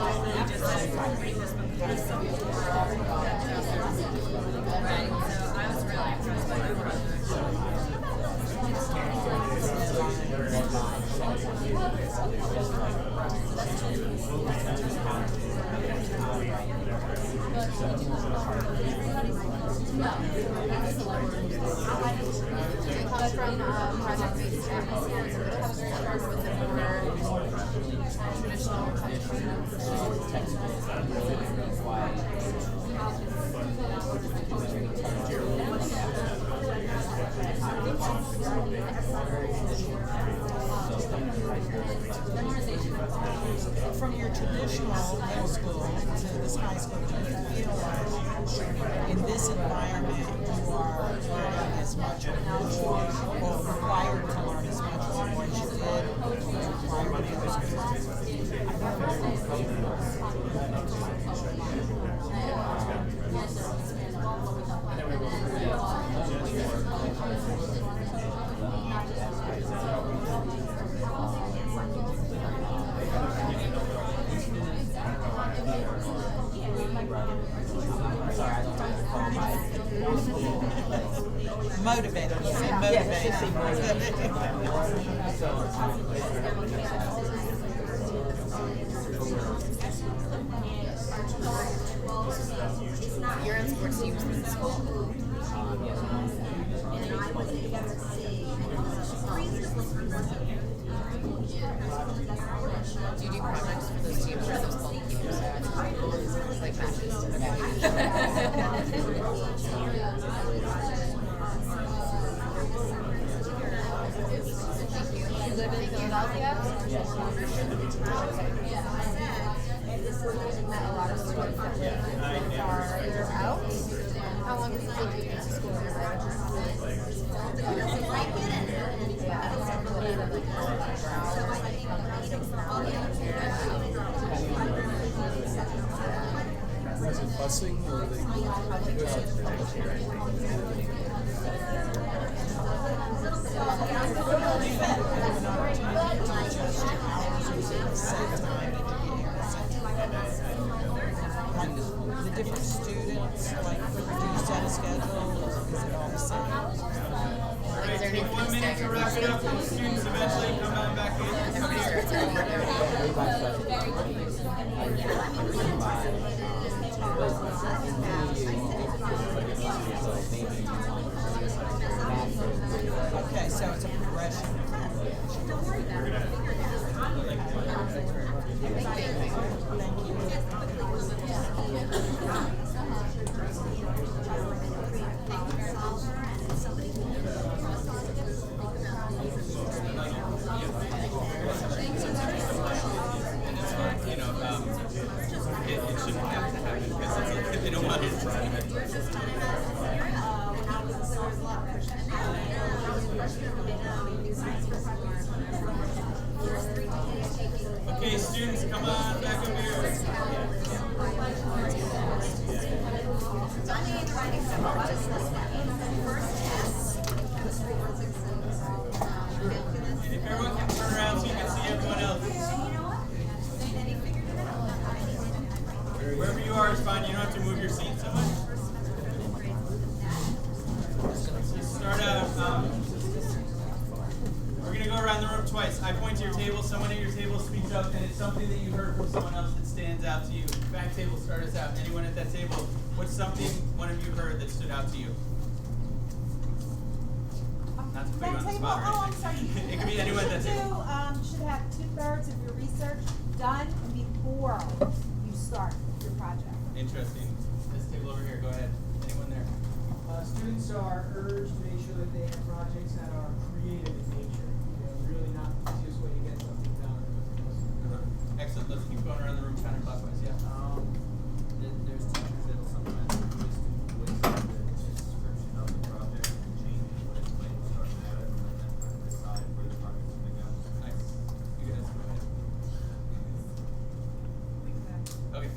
From your traditional middle school to this high school, do you feel like in this environment you are learning as much or required to learn as much as what you did prior to middle motivated. You're in sports teams in school. Do you do projects for those teams or are those called games? Like matches? You live in Philadelphia? Met a lot of students that live farther out. How long does it take you to get to school every day? Is it busing or are they? The different students, like, do you set a schedule, or is it all the same? Is there anything 1 minute to wrap it up. Students eventually come on back in. Okay, so it's a progression. It shouldn't have to happen because they don't want it to happen. Okay, students, come on back up here. And if everyone can turn around so you can see everyone else. Wherever you are is fine. You don't have to move your seat so much. Start out. We're going to go around the room twice. I point to your table. Someone at your table speaks up, and it's something that you heard from someone else that stands out to you. Back table, start us out. Anyone at that table? What's something one of you heard that stood out to you? Not to put you on the spot or anything. It could be anyone at that table. Should have 2/3 of your research done before you start your project. Interesting. This table over here, go ahead. Anyone there? Students are urged to make sure that they have projects that are creative in nature. Really not the easiest way to get something done. Excellent. Let's keep going around the room counterclockwise. Yeah. There's teachers that sometimes use the description of the project and change what it's going to start at it, and then decide where the project's going to go. Nice. You guys go ahead. Okay.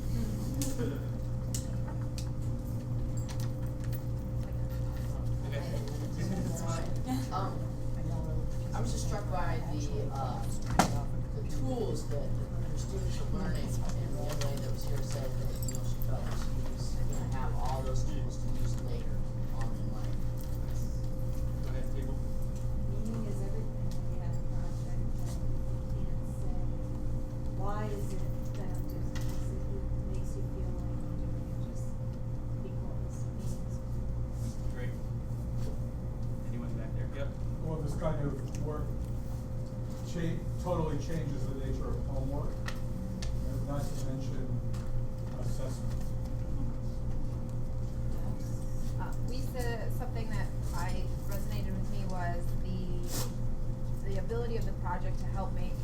I was just struck by the tools that the students are learning, and the young lady that was here said that she felt like she was going to have all those tools to use later on in life. Go ahead, table. Meaning is everything when you have a project, and you can't say, why is it that I'm doing this? It makes you feel like you're doing it just because it means. Great. Anyone back there? Yep. Well, this kind of work totally changes the nature of homework, and not to mention assessment. We said something that resonated with me was the ability of the project to help make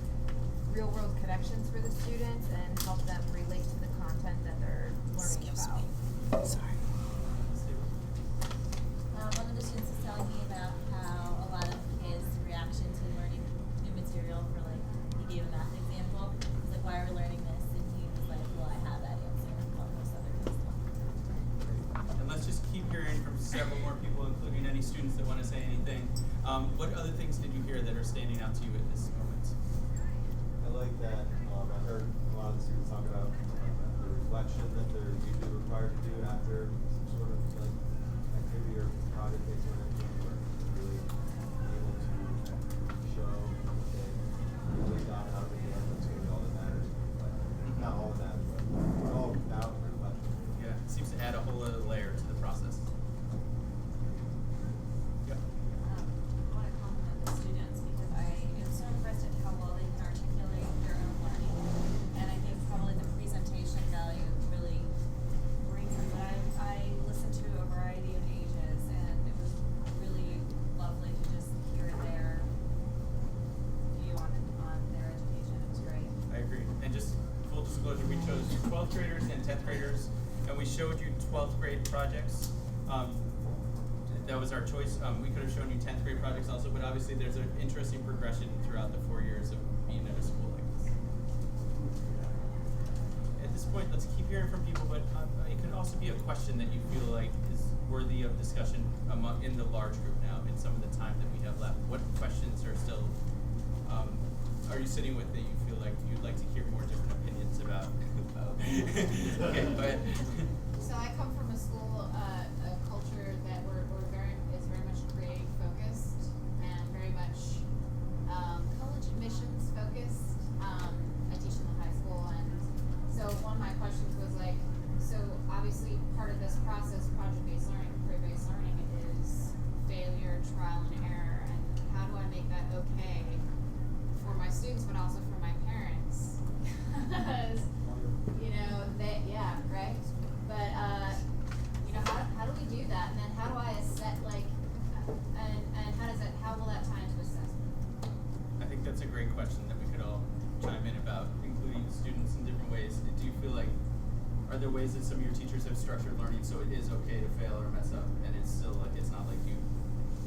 real world connections for the students and help them relate to the content that they're learning about. Sorry. One of the students was telling me about how a lot of his reaction to learning new material for, like, he gave a math example. He's like, why are we learning this? And he was like, well, I have that answer. All this other good stuff. And let's just keep hearing from several more people, including any students that want to say anything. What other things did you hear that are standing out to you at this moment? I like that. I heard a lot of the students talk about the reflection that they're usually required to do after some sort of like activity or project-based learning, where they're really able to show that they really got out of the end. That's really all that matters. But not all that matters, but it's all about reflection. Yeah, it seems to add a whole other layer to the process. Yeah. I want to compliment the students because I am so impressed at how well they can articulate their own learning. And I think probably the presentation value really brings it. But I listened to a variety of ages, and it was really lovely to just hear their view on their education. It was great. I agree. And just full disclosure, we chose 12th graders and 10th graders, and we showed you 12th grade projects. That was our choice. We could have shown you 10th grade projects also, but obviously there's an interesting progression throughout the 4 years of being at a school like this. At this point, let's keep hearing from people, but it could also be a question that you feel like is worthy of discussion in the large group now, in some of the time that we have left. What questions are still, are you sitting with that you feel like you'd like to hear more different opinions about? Okay, go ahead. So I come from a school, a culture that is very much creative focused and very much college admissions focused. I teach in the high school, and so one of my questions was like, so obviously part of this process, project-based learning, career-based learning, is failure, trial and error, and how do I make that okay for my students, but also for my parents? Because right? But how do we do that? And then how do I assess, and how will that tie into assessment? I think that's a great question that we could all chime in about, including students in different ways. Do you feel like, are there ways that some of your teachers have structured learning so it is okay to fail or mess up, and it's still like, it's not like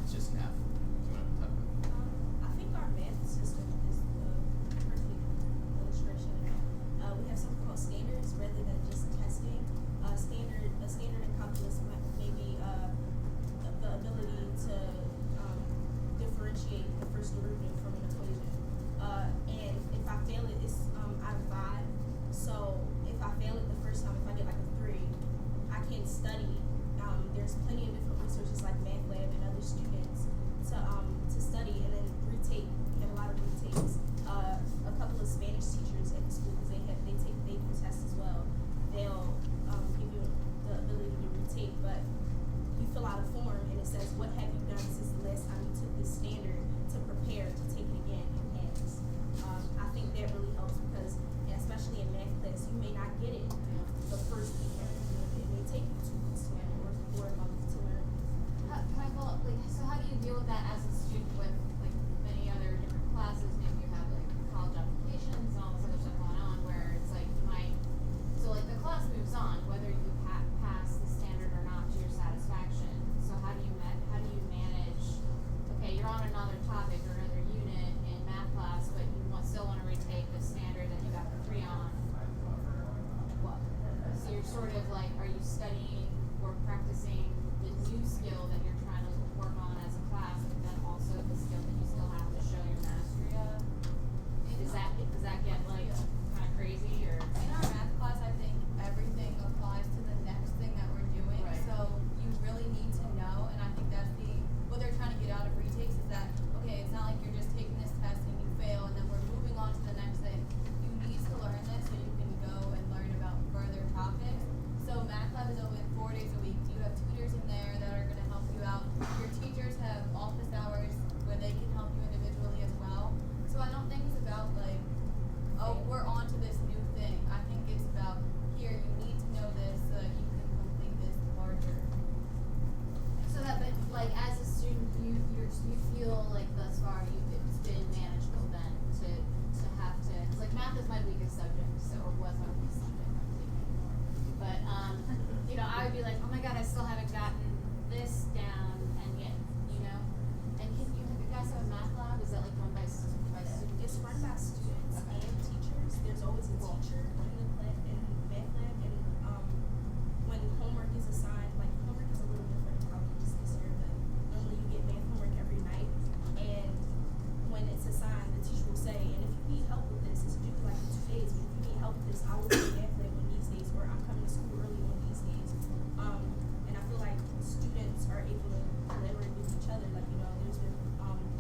it's just math? Do you want to talk about? I think our math system is the perfect illustration of on standards rather than just testing. A standard in calculus may be the ability to differentiate the first derivative from an equation. And if I fail it, it's out of 5. So if I fail it the first time, if I get like a 3, I can study. There's plenty of different resources like Math Lab and other students to study and then retake. We have a lot of retakes. A couple of Spanish teachers at the school, because they do tests as well. They'll give you the ability to retake, but you fill out a form and it says what have you done since the last time you took this standard to prepare to take it again and pass. I think that really helps because, especially in math class, you may not get it the first week. It may take you 2 weeks to learn or a month to learn. Can I follow up? So how do you deal with that as a student with many other different classes? Maybe you have college applications and all this other stuff going on where it's you might, so the class moves on whether you pass the standard or not to your satisfaction. So how do you manage? Okay, you're on another topic or another unit in math class, but you still want to retake the standard that you got the 3 on. What? So you're sort of are you studying or practicing the new skill that you're trying to work on as a class, but then also the skill that you still have to show your mastery of? Does that get kind of crazy or? In our math class, I think everything applies to the next thing that we're doing. Right. So you really need to know, and I think that's what they're trying to get out of retakes is that, okay, it's not like you're just taking this test and you fail and then we're moving on to the next thing. You need to learn this so you can go and learn about further topics. So math lab is open 4 days a week. You have tutors in there that are going to help you out. Your teachers have office hours where they can help you individually as well. So I don't think it's about oh, we're on to this new thing. I think it's about, here, you need to know this so that you can complete this larger. So that, but as a student, you feel thus far it's been manageable then to have to, because math is my weakest subject, or was my weakest subject, I'm taking it more. But I would be oh my god, I still haven't gotten this down, and yet, and can you guys have a math lab? Is that run by students? It's run by students and teachers. There's always a teacher in the class in math lab, and when homework is assigned, homework is a little different probably just this year, but normally you get math homework every night, and when it's assigned, the teacher will say, and if you need help with this, it's due in 2 days, but if you need help with this, I will be in math lab on these days, or I'm coming to school early on these days. And I feel like students are able to collaborate with each other. There's been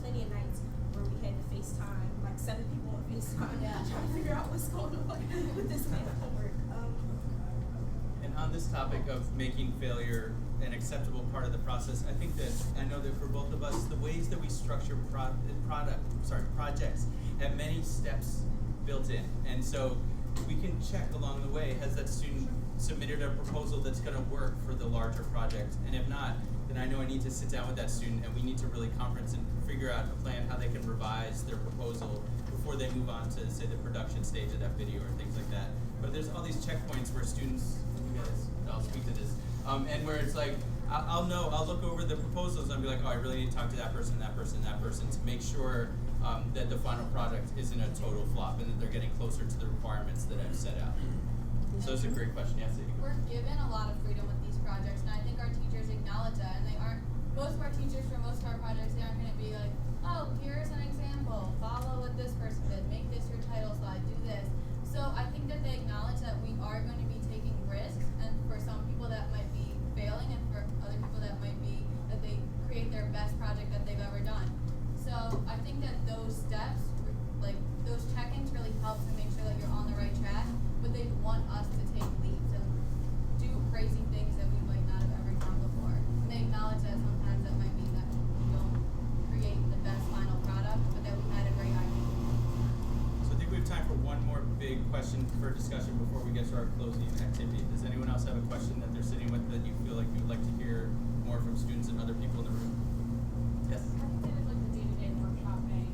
plenty of nights where we had to FaceTime, 7 people on FaceTime, trying to figure out what's going on with this math homework. And on this topic of making failure an acceptable part of the process, I know that for both of us, the ways that we structure projects have many steps built in. And so we can check along the way, has that student submitted a proposal that's going to work for the larger project? And if not, then I know I need to sit down with that student and we need to really conference and figure out a plan how they can revise their proposal before they move on to, say, the production stage of that video or things like that. But there's all these checkpoints where students, I'll speak to this, and where it's I'll look over the proposals and I'll be oh, I really need to talk to that person to make sure that the final product isn't a total flop and that they're getting closer to the requirements that I've set out. So it's a great question. Yes, we're given a lot of freedom with these projects, and I think our teachers acknowledge that, and they aren't, most of our teachers for most of our projects, they aren't going to be oh, here's an example, follow what this person did, make this your title slide, do this. So I think that they acknowledge that we are going to be taking risks, and for some people that might be failing, and for other people that might be that they create their best project that they've ever done. So I think that those steps, those check-ins really help to make sure that you're on the right track, but they want us to take leaps and do crazy things that we might not have ever done before. And they acknowledge that sometimes that might mean that we don't create the best final product, but that we had a great idea. So I think we have time for one more big question for discussion before we get to our closing activity. Does anyone else have a question that they're sitting with that you feel like you would like to hear more from students and other people in the room? Yes? How do you do the day-to-day workshopping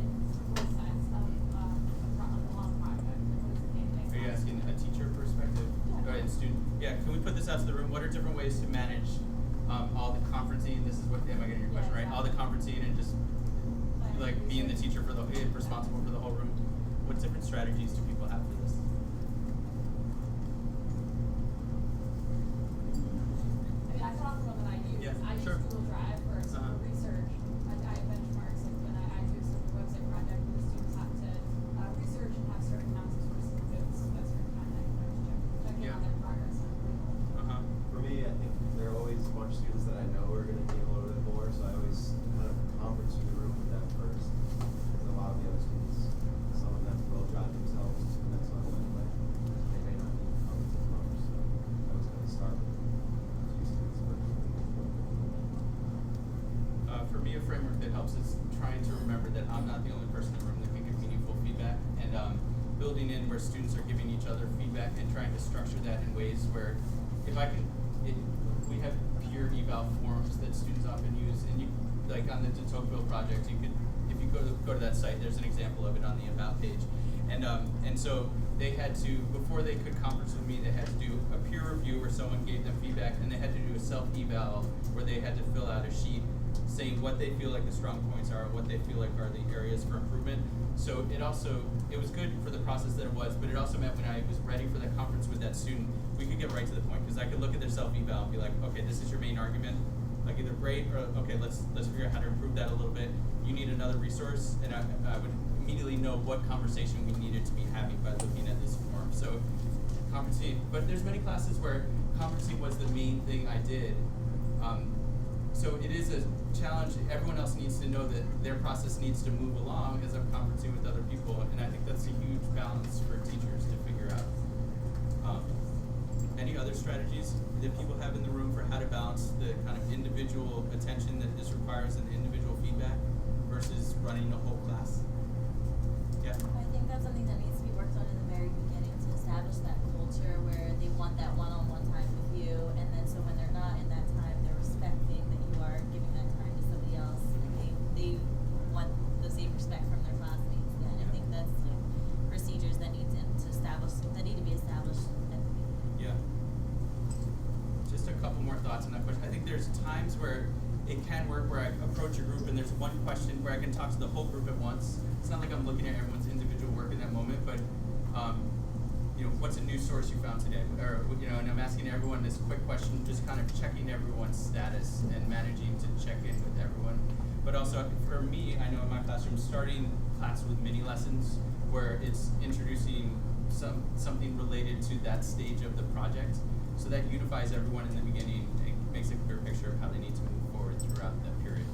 in both sides of a long project? What is the day-to-day? Are you asking a teacher perspective? Or a student? Yeah, can we put this out to the room? What are different ways to manage all the conferencing? This is what, am I getting your question right? All the conferencing and just being the teacher for responsible for the whole room. What different strategies do people have for this? helps is trying to remember that I'm not the only person in the room that can give meaningful feedback, and building in where students are giving each other feedback and trying to structure that in ways where, if I can, we have peer eval forums that students often use, and you, like on the EduCon project, you could, if you go to that site, there's an example of it on the about page, and so they had to, before they could conference with me, they had to do a peer review where someone gave them feedback, and they had to do a self-eval where they had to fill out a sheet saying what they feel like the strong points are, what they feel like are the areas for improvement. So it was good for the process that it was, but it also meant when I was ready for that conference with that student, we could get right to the point, because I could look at their self-eval and be like, okay, this is your main argument, like either great or okay, let's figure out how to improve that a little bit. You need another resource, and I would immediately know what conversation we needed to be having by looking at this form. So conferencing, but there's many classes where conferencing was the main thing I did. So it is a challenge. Everyone else needs to know that their process needs to move along as I'm conferencing with other people, and I think that's a huge balance for teachers to figure out. Any other strategies that people have in the room for how to balance the kind of individual attention that this requires and the individual feedback versus running a whole class? Yeah? I think that's something that needs to be worked on in the very beginning to establish that culture where they want that one-on-one time with you, and then so when they're not in that time, they're respecting that you are giving that time to somebody else, and they want the same respect from their classmates. Then I think that's the procedures that need to be established at the beginning. Yeah. Just a couple more thoughts on that question. I think there's times where it can work where I approach a group and there's one question where I can talk to the whole group at once. It's not like I'm looking at everyone's individual work in that moment, but what's a news source you found today? Or and I'm asking everyone this quick question, just kind of checking everyone's status and managing to check in with everyone. But also for me, I know in my classroom, starting class with mini lessons where it's introducing something related to that stage of the project, so that unifies everyone in the beginning and makes a clear picture of how they need to move forward throughout that period.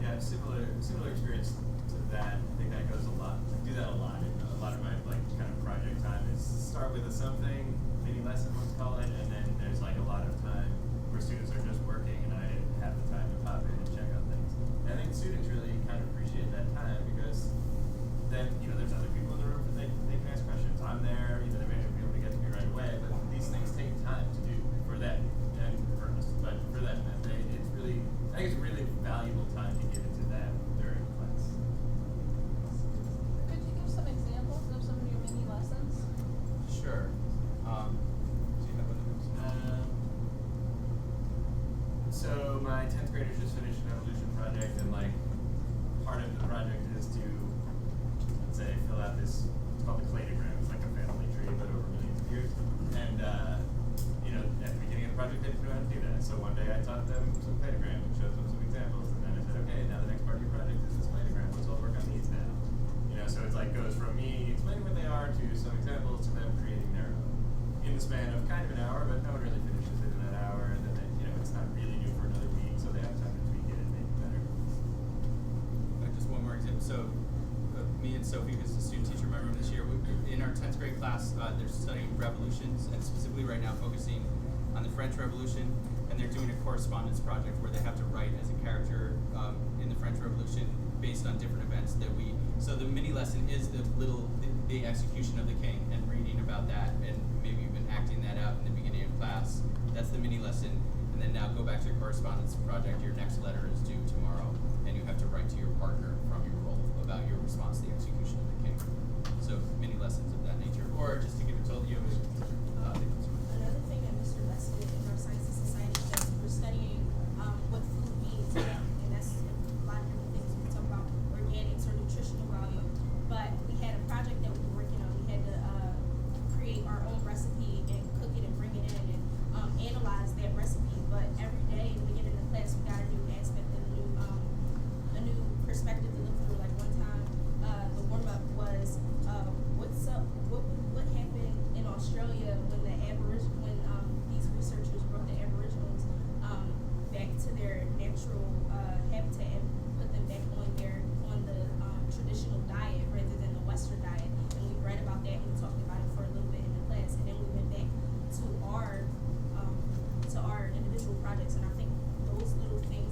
Yeah, similar experience to that. I think that goes a lot. I do that a lot in a lot of my kind of project time is start with a something, mini lesson, let's call it, and then there's a lot of time where students are just working and I have the time to pop in and check on things. And I think students really kind of appreciate that time because then, there's other people in the room and they can ask questions. I'm there, they may not be able to get to me right away, but these things take time to do for them and for us. But for them, I think it's really valuable time to get into that during class. Could you give some examples of some of your mini lessons? Sure. Do you have one of those? So my 10th graders just finished an evolution project, and part of the project is to, let's say, fill out this, it's called the cladogram. It's like a family tree, but over millions of years. And at the beginning of the project, they didn't know how to do that. So one day I taught them some cladogram and showed them some examples, and then I said, okay, now the next part of your project is this cladogram. Let's all work on these now. So it's goes from me explaining what they are to some examples to them creating their own in the span of kind of an hour, but no one really finishes it in that hour, and then it's not really due for another week, so they have time to tweak it and make it better. Just one more example. So me and Sophie, who's the student teacher in my room this year, in our 10th grade class, they're studying revolutions, and specifically right now focusing on the French Revolution, and they're doing a correspondence project where they have to write as a character in the French Revolution based on different events that so the mini lesson is the execution of the king and reading about that and maybe even acting that out in the beginning of class. That's the mini lesson. And then now go back to your correspondence project. Your next letter is due tomorrow, and you have to write to your partner from your role about your response to the execution of the king. So mini lessons of that nature. Or just to give it to you. Another thing that Mr. Best did in our Science and Society is that we're studying what food means, and that's a lot of different things. We talk about organics or nutritional value, but we had a project that we were working on. We had to create our own recipe and cook it and bring it in and analyze that recipe. But every day when we get into class, we got a new aspect and a new perspective to look through. Like one time, the warm up was what happened in Australia when these researchers brought the Aboriginals back to their natural habitat and put them back on the traditional diet rather than the Western diet. And we read about that and we talked about it for a little bit in the class, and then we went back to our individual projects. And I think those little things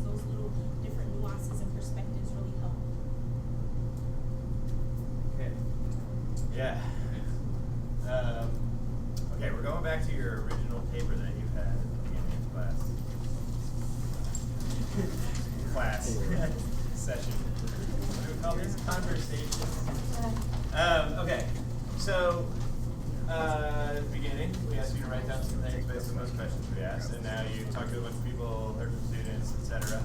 Yeah. Okay, we're going back to your original paper that you had at the beginning of class. Session. What do we call these? Conversations. Okay, so at the beginning, we asked you to write down some things based on those questions we asked, and now you talked to a bunch of people, heard from students, etc.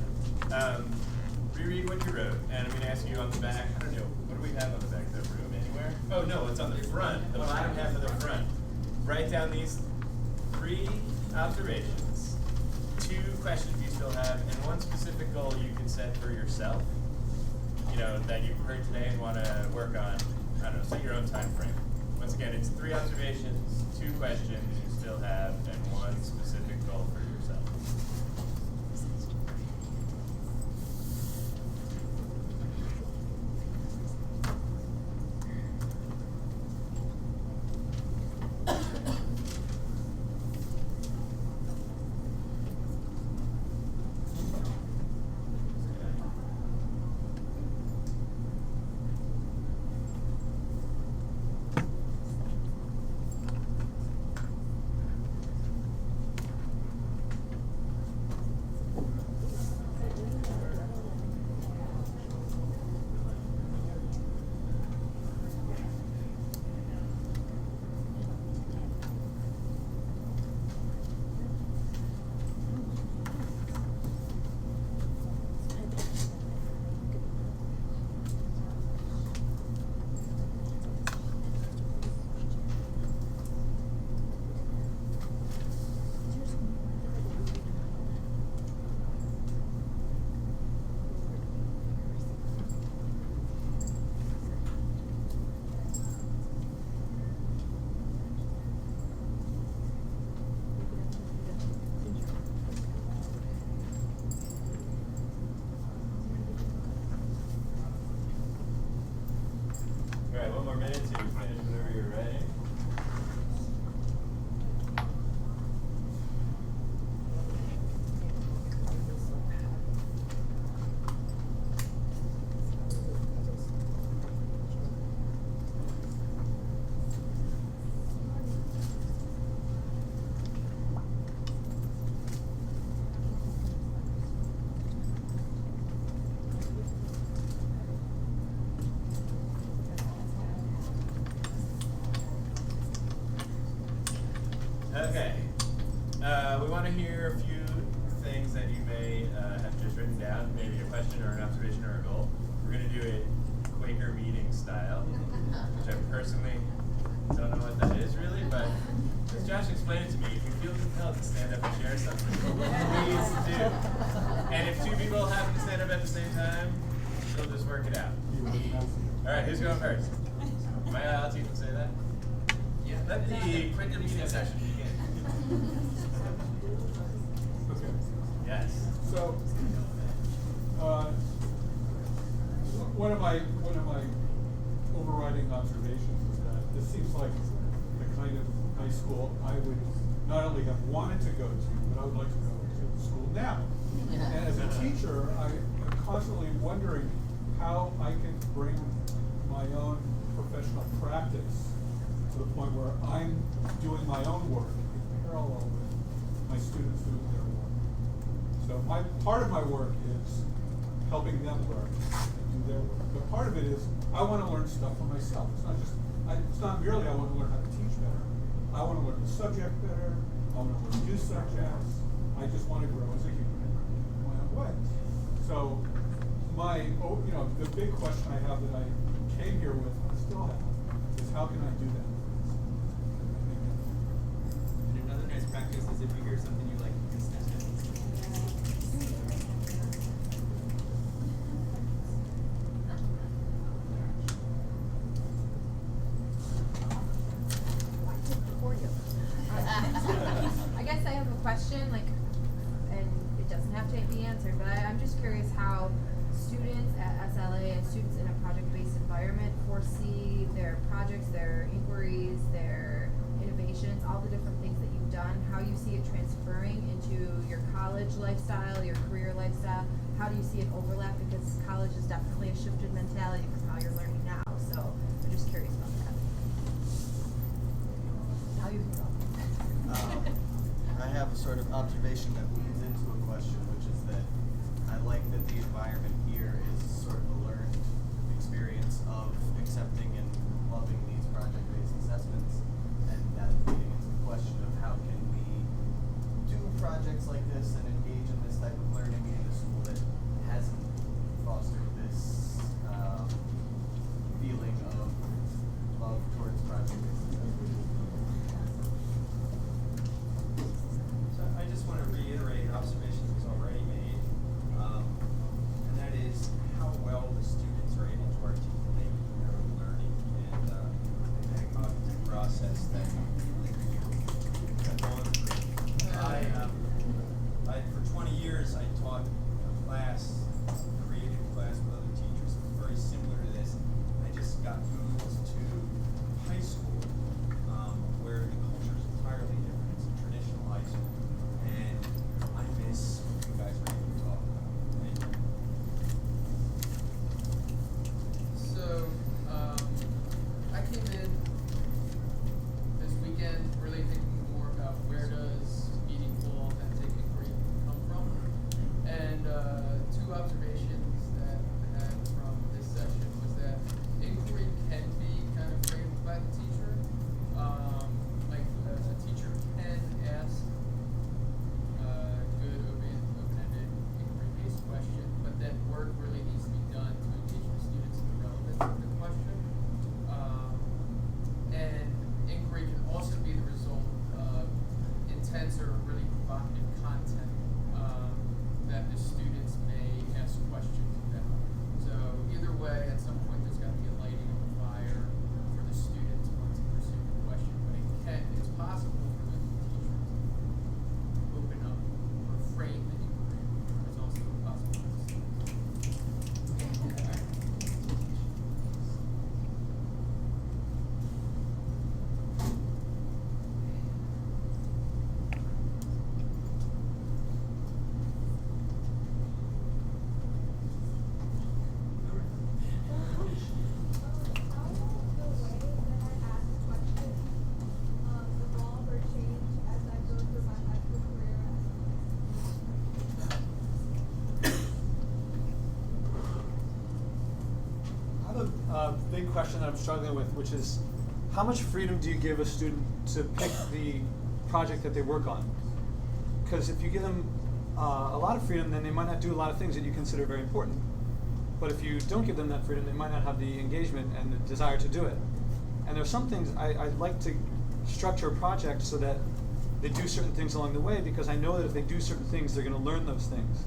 Reread what you wrote, and I'm going to ask you on the back, I don't know, what do we have on the back of the room anywhere? Oh no, it's on the front, the bottom half of the front. Write down these 3 observations, 2 questions you still have, and 1 specific goal you can set for yourself, you know, that you've heard today and want to work on. I don't know, set your own time frame. Once again, it's 3 observations, 2 questions you still have, and 1 specific goal for yourself. All right, 1 more minute to finish whatever you're writing. Okay. We want to hear a few things that you may have just written down, maybe a question or an observation or a goal. We're going to do it Quaker meeting style, which I personally don't know what that is really, but as Josh explained it to me, if you feel compelled to stand up and share something, please do. And if 2 people happen to stand up at the same time, we'll just work it out. All right, who's going first? Am I allowed to even say that? Yeah. Let the Quaker meeting session begin. Okay. Yes. So, one of my overriding observations is that this seems like the kind of high school I would not only have wanted to go to, but I would like to go to school now. And as a teacher, I'm constantly wondering how I can bring my own professional practice to the point where I'm doing my own work in parallel with my students doing their work. So part of my work is helping them learn and do their work. But part of it is I want to learn stuff for myself. It's not merely I want to learn how to teach better. I want to learn the subject better. I want to learn new subjects. I just want to grow as a human in my own way. So the big question I have that I came here with, and still have, is how can I do that? And another nice practice is if you hear something you like, you can stand up and say I guess I have a question, and it doesn't have to be answered, but I'm just curious how students at SLA and students in a project-based environment foresee their projects, their inquiries, their innovations, all the different things that you've done, how you see it transferring into your college lifestyle, your career lifestyle. How do you see it overlap? Because college is definitely a shifted mentality from how you're learning now. So I'm just curious about that. sort of observation that leads into a question, which is that I like that the environment here is sort of a learned experience of accepting and loving these project-based assessments, and that leading into the question of how can we do projects like this and engage in this type of learning in a school that hasn't fostered this feeling of love towards project-based assessment. So I just want to reiterate an observation that was already made, and that is how well the students are able to articulate their own learning and the pedagogical process that they've gone through. For 20 years, I taught a class, a creative class with other teachers. It was very similar to this. I just got moved to high school, where the culture is entirely different. It's a traditional high school, and I miss what you guys are able to talk about. Thank you. So, I came in this weekend really thinking more about where does meaningful, authentic inquiry come from, and two observations that I had from this session was that inquiry can be kind of framed by the teacher. Like a teacher can ask good, open-ended, inquiry-based question, but that work really needs to be done to engage the students in the relevance of the question. And inquiry can also be the result of intense or really provocative content that the students may ask questions about. So either way, at some point there's got to be a lighting of the fire for the student to want to pursue the question. But it's possible for the teacher to open up or frame the inquiry. It's also possible for the students. I have a big question that I'm struggling with, which is how much freedom do you give a student to pick the project that they work on? Because if you give them a lot of freedom, then they might not do a lot of things that you consider very important. But if you don't give them that freedom, they might not have the engagement and the desire to do it. And there's some things I'd like to structure a project so that they do certain things along the way, because I know that if they do certain things, they're going to learn those things.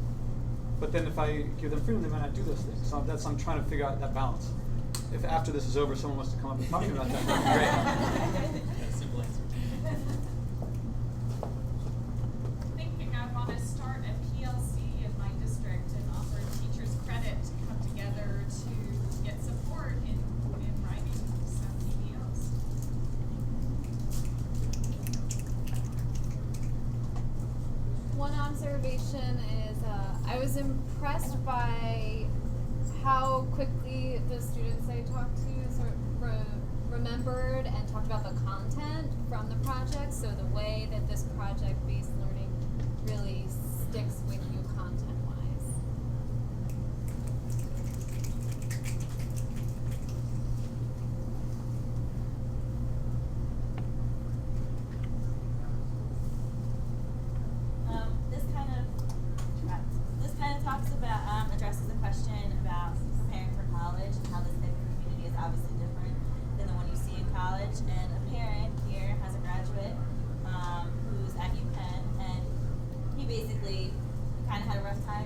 But then if I give them freedom, they might not do those things. So I'm trying to figure out that balance. If after this is over, someone wants to come up and talk to me about that, that'd be great. Yeah, simple answer. Thinking I want to start a PLC in my district and offer teachers credit to come together to get support in writing some PBLs. One observation is I was impressed by how quickly the students I talked to sort of remembered and talked about the content from the project. So the way that this project-based learning really sticks with you content-wise. This kind of talks about, addresses the question about preparing for college and how this type of community is obviously different than the one you see in college. And a parent here has a graduate who's at UPenn, and he basically kind of had a rough time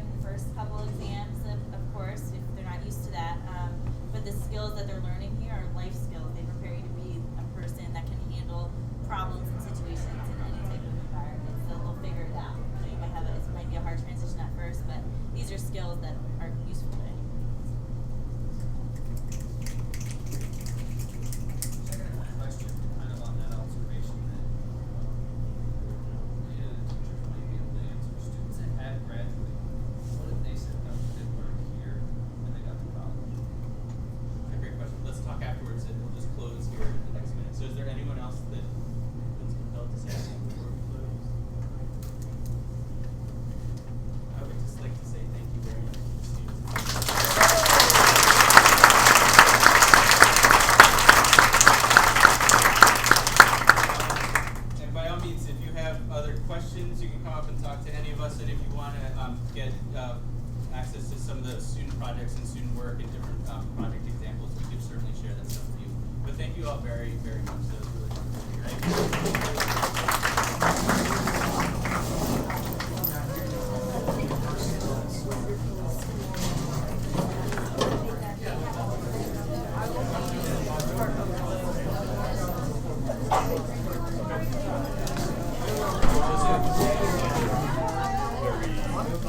projects and student work and different project examples, we could certainly share that stuff with you. But thank you all very, very much. That was really fun for me,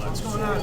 What's going on?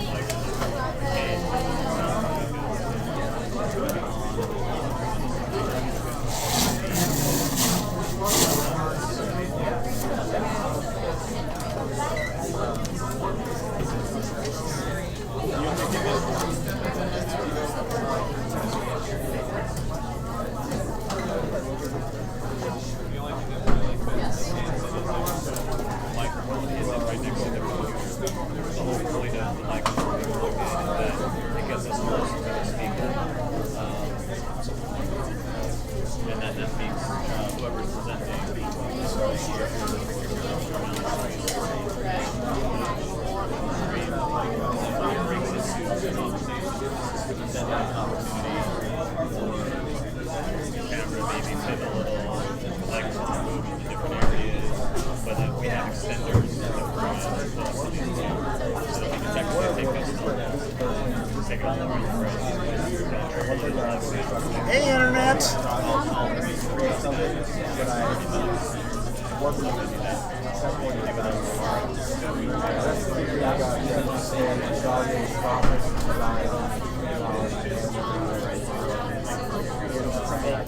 Hey, Internet!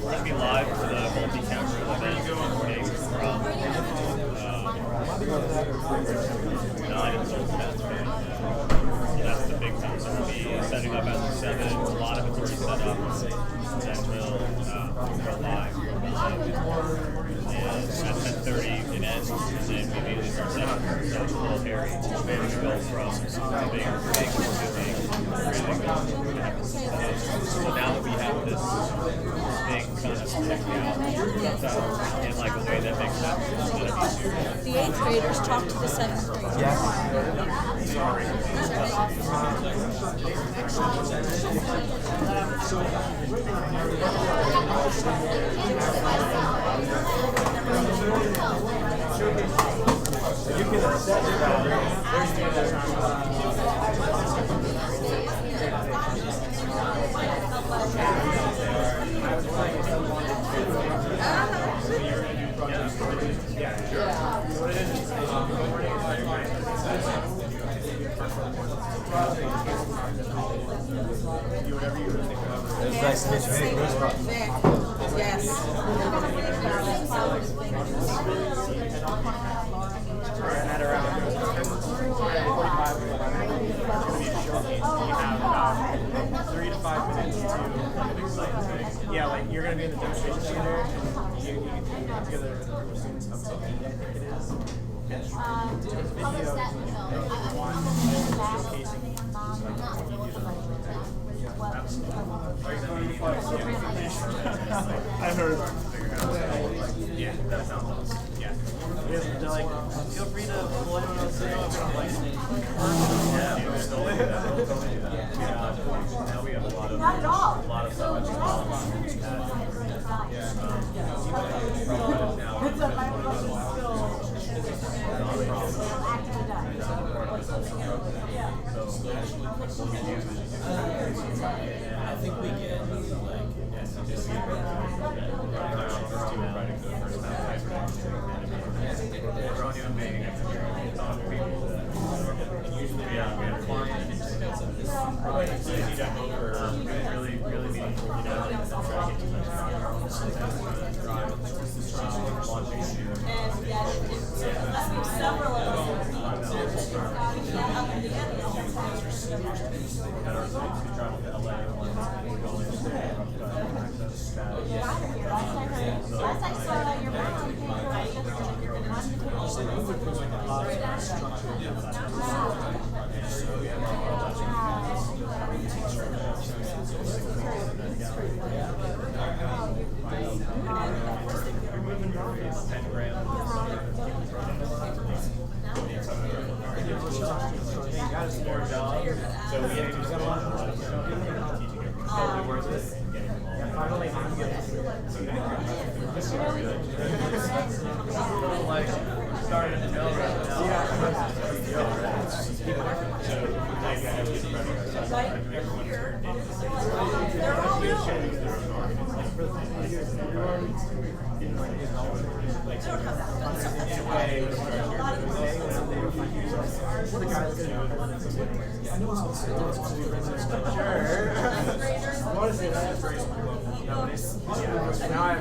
It'll be live for the multi-camera event morning from 9 until 10. So that's the big time. So we'll be setting up at 7. A lot of it's already set up. Then we'll go live. And at 10:30 it ends, and then we immediately start setting up. So it's a little hairy. We go from big so now that we have this thing kind of checked out in like a way that makes sense, it's going to be serious. The 8th graders talk to the 7th graders. Yes. You can set It's nice to meet you. Yes. At around 10:45, we have about 3 to 5 minutes to yeah, like you're gonna be in the demonstration theater and you get together with a group of students up to 8, I think it is. And video, one showcasing I've heard yeah, that sounds awesome. Yeah. They're like, feel free to pull anyone else in if you don't like it. Yeah, we're still doing that. Now we have a lot of stuff. I think we get like usually we have clients really meaningful, try to get to launching several of them. travel to LA So we have started in the middle round. Now I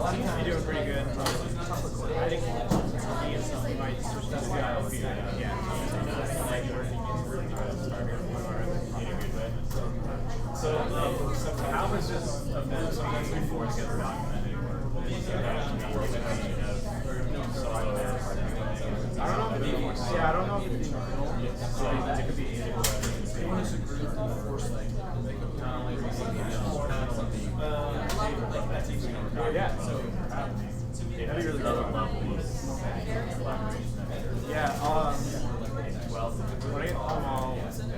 You're doing pretty good. I think he might switch to the ILP. So how was this event before to get the documented? I don't know if it I don't know if it could be yeah, so that'd be really good. Yeah, when I get home, I'll send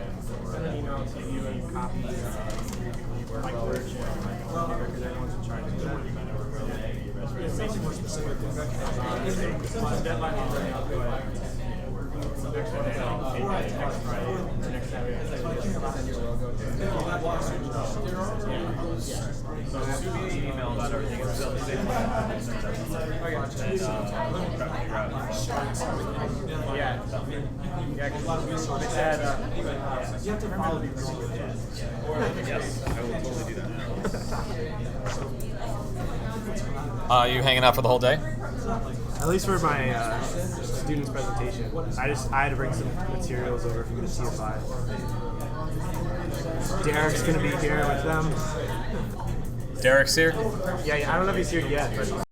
an email to you and copy my coach because everyone's in charge of that. It makes it more specific. Since deadline is running out, go ahead. Next Friday, next Saturday. So shoot me an email about everything. It's still the same yeah, because they said you have to follow these rules. Yes, I will totally do that. You hanging out for the whole day? At least for my students' presentation. I had to bring some materials over from the TFI. Derek's gonna be here with them. Derek's here? Yeah, I don't know if he's here yet, but